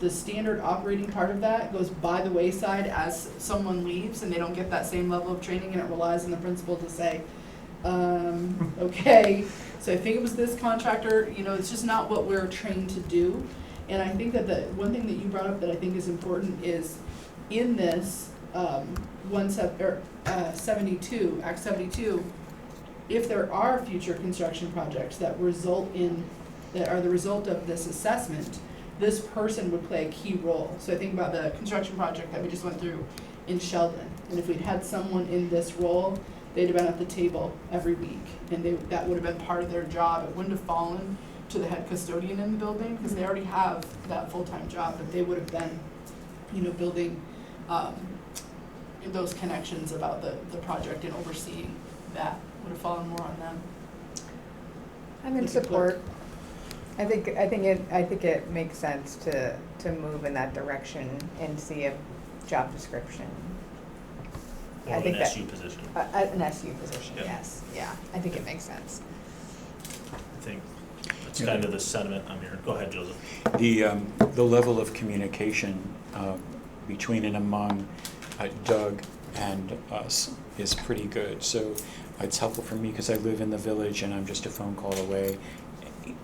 the standard operating part of that goes by the wayside as someone leaves, and they don't get that same level of training, and it relies on the principal to say, okay, so I think it was this contractor, you know, it's just not what we're trained to do. And I think that the one thing that you brought up that I think is important is in this, 72, Act 72, if there are future construction projects that result in, that are the result of this assessment, this person would play a key role. So I think about the construction project that we just went through in Sheldon, and if we'd had someone in this role, they'd have been at the table every week, and that would have been part of their job. It wouldn't have fallen to the head custodian in the building, because they already have that full-time job, but they would have been, you know, building those connections about the project and overseeing that. Would have fallen more on them. I'm in support. I think it makes sense to move in that direction and see a job description. Or I think an that- SU position. An SU position, Yeah. yes, yeah, I think it makes sense. I think that's kind of the sentiment I'm hearing. Go ahead, Joseph. The level of communication between and among Doug and us is pretty good. So it's helpful for me because I live in the village and I'm just a phone call away.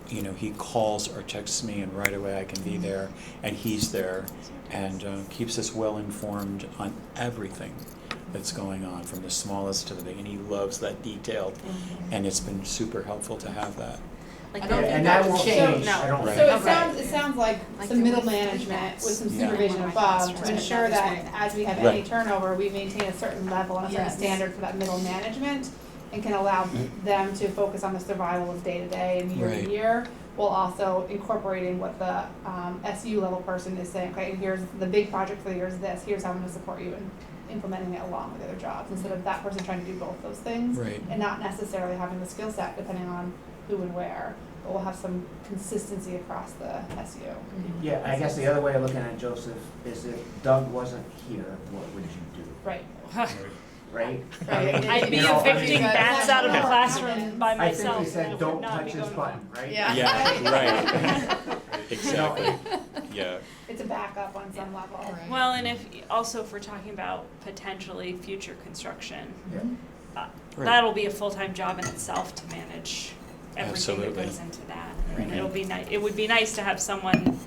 You know, he calls or texts me and right away I can be there, and he's there, and keeps us well informed on everything that's going on, from the smallest to the big, and he loves that detailed, and it's been super helpful to have that. I don't think And that that would won't change. change, I don't Right. think. So it sounds like Like some there middle was management with some Yeah. supervision above to ensure that Right. as we have any Right. turnover, we maintain a certain level and a certain Yes. standard for that middle management and can allow them to focus on the survival of day to day and year Right. to year, while also incorporating what the SU level person is saying, okay, here's the big project for the year is this, here's how I'm gonna support you in implementing it along with the other jobs, instead of that person trying to do both those things. Right. And not necessarily having the skill set depending on who and where, but we'll have some consistency across the SU. Yeah, I guess the other way of looking at it, Joseph, is if Doug wasn't here, what would you do, Right. right? Right. I'd be You know, I mean, evicting bats out of the classroom by I think myself. he and said, it would don't not touch be this going button, right? Yeah. Yeah, right. Exactly. Yeah. It's a backup on some level. Well, and if we're talking about potentially future construction, Yeah. Right. that'll be a full-time job in itself to manage everything that Absolutely. goes into that. Right. And it would be nice to have someone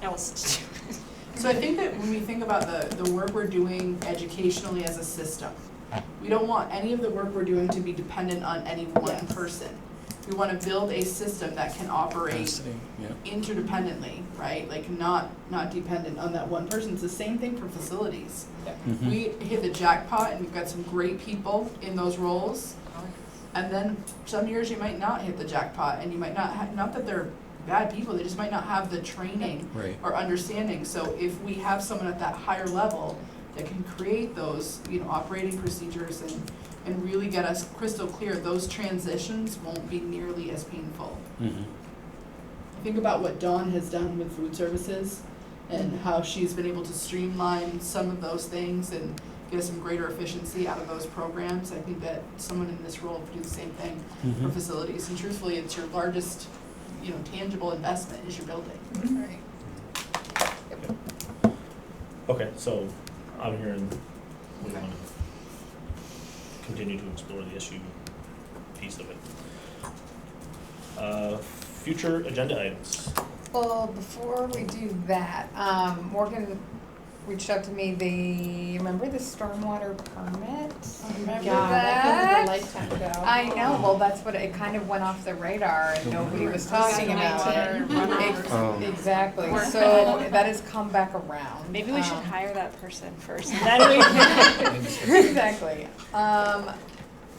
else to do it. So I think that when we think about the work we're doing educationally as a system, we don't want any of the work we're doing to be dependent on any one person. We want to build a system that can operate Capacity, yeah. interdependently, right? Like not dependent on that one person. It's the same thing for facilities. Mhm. We hit the jackpot and we've got some great people in those roles. And then some years you might not hit the jackpot, and you might not have, not that they're bad people, they just might not have the training Right. or understanding. So if we have someone at that higher level that can create those, you know, operating procedures and really get us crystal clear, those transitions won't be nearly as painful. Mhm. Think about what Dawn has done with food services and how she's been able to streamline some of those things and get some greater efficiency out of those programs. I think that someone in this role could do the same thing for Mhm. facilities. And truthfully, it's your largest, you know, tangible investment is your building. Right. Okay, so I'm hearing we want to continue to explore the issue piece of it. Future agenda items. Well, before we do that, Morgan reached out to me, remember the stormwater permit? Remember Yeah, that feels like a lifetime ago. I know, well, that's what, it kind of went off the radar and nobody was talking about it. Exactly, so that has come back around. Maybe we should hire that person first, and then we can. Exactly.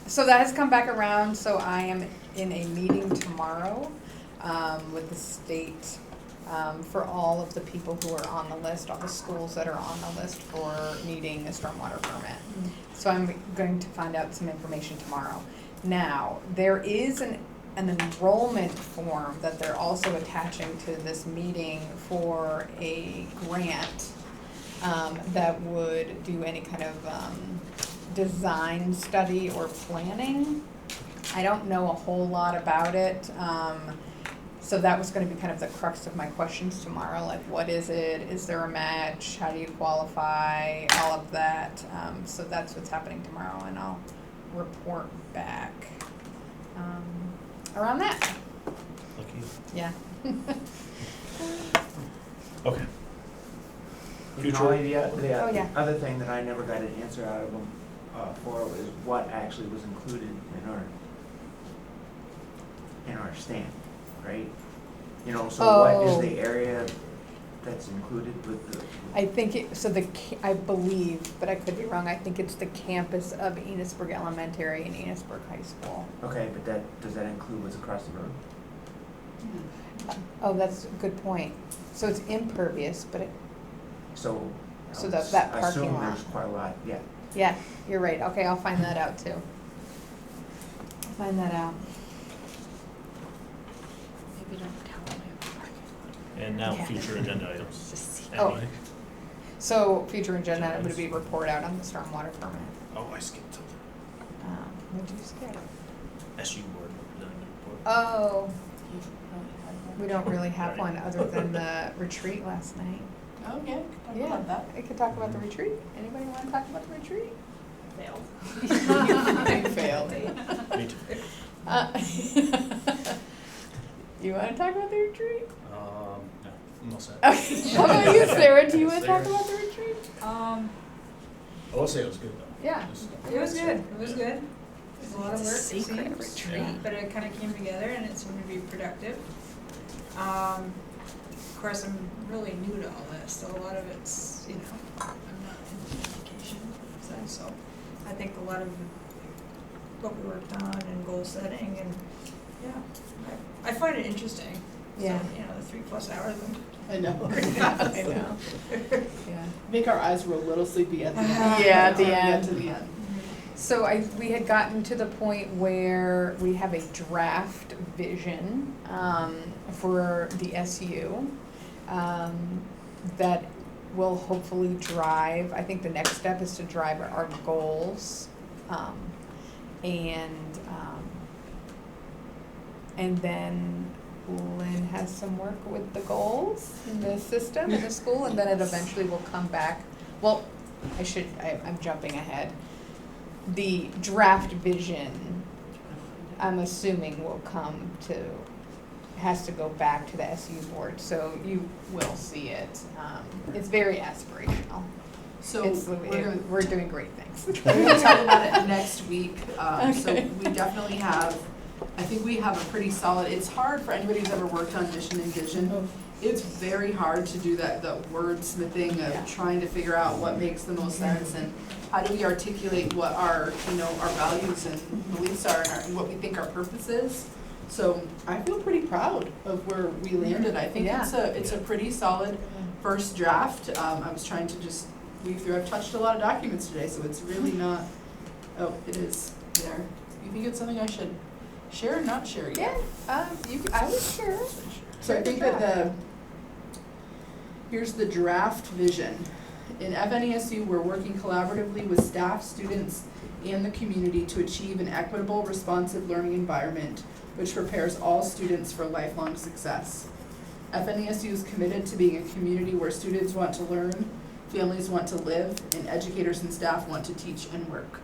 So that has come back around, so I am in a meeting tomorrow, with the state, for all of the people who are on the list, all the schools that are on the list for needing a stormwater permit. So I'm going to find out some information tomorrow. Now, there is an enrollment form that they're also attaching to this meeting for a grant, that would do any kind of, design study or planning. I don't know a whole lot about it. So that was gonna be kind of the crux of my questions tomorrow, like what is it, is there a match, how do you qualify, all of that. So that's what's happening tomorrow and I'll report back, around that, Lucky. yeah. Okay. And Future- Holly, Oh, yeah. the other thing that I never got an answer out of them for is what actually was included in our stand, right? You know, so what is the area that's included with the? I think I believe, but I could be wrong, I think it's the campus of Enosburg Elementary and Enosburg High School. Okay, but does that include what's across the road? Oh, that's a good point. So it's impervious, but So that parking assume lot. there's quite a lot, yeah. yeah, you're right. Okay, I'll find that out too. I'll find that out. Maybe don't tell them we have a parking lot. And now Yeah. future agenda items. Just see. Oh. Any? So future agenda would be report out on the stormwater permit. Oh, I skipped something. What'd you skip? SU board representative report. Oh, we don't really have one other than the retreat last night. Oh, yeah, talk Yeah, about that. I could talk about the retreat. Anybody want to talk about the retreat? Failed. You failed. Me too. You want to talk about the retreat? No, I'm all set. Okay. How about you, Sarah? Do you want to talk about the retreat? Um, I will say it was good though. Yeah. it was good, it was good. It was a lot of work, it Secret seems, retreat. but it kind of came together and it seemed to be productive. Of course, I'm really new to all this, so a lot of it's, I'm not in the education side, so I think a lot of what we worked on and goal setting and, I find it interesting. Yeah. So, the 3+ hours. I know. I know. Yeah. Make our eyes roll a little sleepy at the end. Yeah, at the Until we get end. to the end. So we had gotten to the point where we have a draft vision for the SU that will hopefully drive, I think the next step is to drive our goals. And then Lynn has some work with the goals in the system, in the school, and then it eventually will come back. Well, I'm jumping ahead. The draft vision, I'm assuming has to go back to the SU board, so you will see it. It's very aspirational. So We're doing great things. we're gonna talk about it next week. So Okay. we definitely I think we have a pretty solid, it's hard for anybody who's ever worked on mission and vision. It's very hard to do the wordsmithing Yeah. of trying to figure out what makes the most sense and how do we articulate what our values and beliefs are and what we think our purpose is. So I feel pretty proud of where we landed. I think Yeah. it's a pretty solid first draft. I was trying to just weave through. I've touched a lot of documents today, so it's really not. Oh, it is there. You think it's something I should share or not share yet? Yeah, I would share. So I think that here's the draft vision. In FNESU, we're working collaboratively with staff, students, and the community to achieve an equitable, responsive learning environment which prepares all students for lifelong success. FNESU is committed to being a community where students want to learn, families want to live, and educators and staff want to teach and work.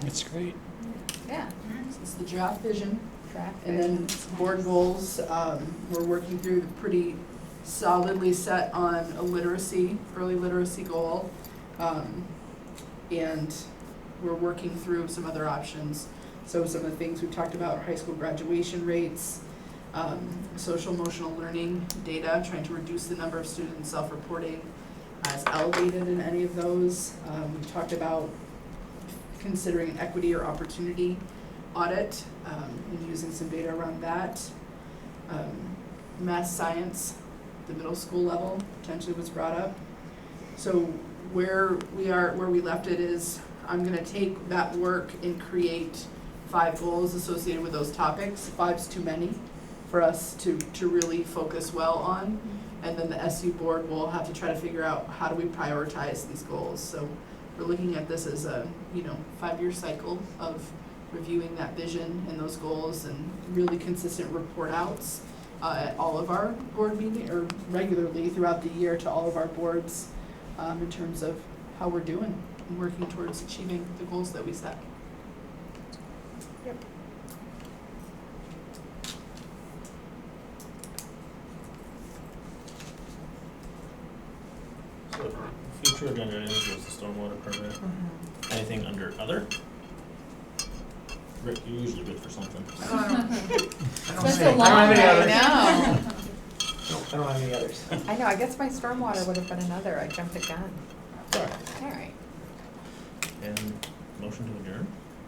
That's great. Yeah. So this is the draft vision. Draft And then board goals, we're working through pretty solidly set on a early literacy goal. And we're working through some other options. So some of the things we've talked about are high school graduation rates, social emotional learning data, trying to reduce the number of students self-reporting as elevated in any of those. We talked about considering an equity or opportunity audit and using some data around that. Math science, the middle school level potentially was brought up. So where we left it is I'm gonna take that work and create 5 goals associated with those topics. 5's too many for us to really focus well on. And then the SU board will have to try to figure out how do we prioritize these goals. So we're looking at this as a 5-year cycle of reviewing that vision and those goals and really consistent report outs at all of our board meetings or regularly throughout the year to all of our boards in terms of how we're doing and working towards achieving the goals that we set. Yep. So, future agenda items was the stormwater permit. Anything under other? Rick, you're usually good for something. It's been so long, I know. I don't have any others. I know, I guess my stormwater would have been another, I jumped the gun. Sorry. All right, And motion to adjourn?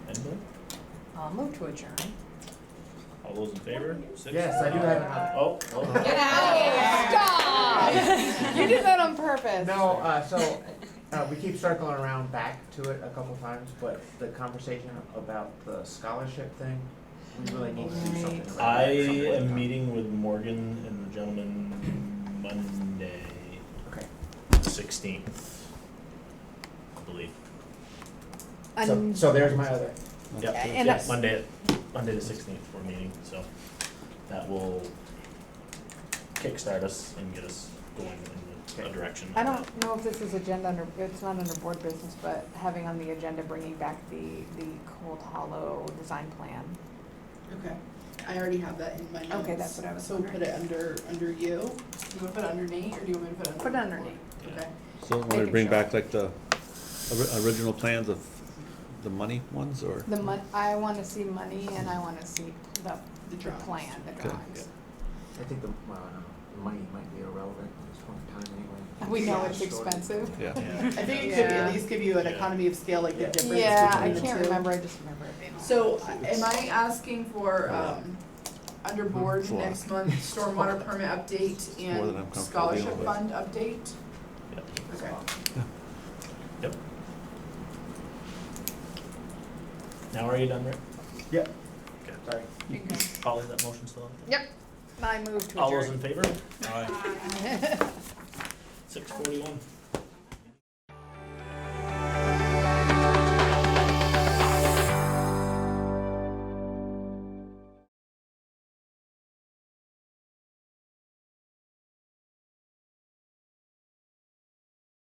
Anybody? I'll move to adjourn. All those in favor? 6? Yes, I do have another. Oh. Get out of here, stop! You did that on purpose. No, so we keep circling around back to it a couple times, but the conversation about the scholarship thing, we really need to do something about that. I at some point in am time. meeting with Morgan and the gentleman Monday, Okay. 16th, I believe. So there's my other. Yep, And yeah, Monday the 16th we're meeting, so that will kickstart us and get us going in a direction. I don't know if this is agenda it's not under board business, but having on the agenda bringing back the Cold Hollow design plan. Okay. I already have that in my notes. Okay, that's what I was So wondering. put it under you. Do you want to put it under Nate or do you want me to put it under? Put it under Nate. Okay. So want to Making bring sure. back like the original plans of the money ones, or? I wanna see money and I wanna see the drawings. plan, the Okay. drawings. I think the money might be irrelevant at this point in time anyway. We know Yeah. it's expensive. Yeah. Yeah. I think it could Yeah. at least give you an economy of scale, like the Yeah. difference Yeah, I between the can't two. remember, I just remember it being. So am I asking for, under board It's a lot. next month, stormwater permit update more than I'm and comfortable scholarship dealing with. fund update? Yep. Okay. Yep. Now are you done, Rick? Yep. Okay. Sorry. Polly, that motion still on? Yep, I move to adjourn. All those in favor? Aye. 6:41.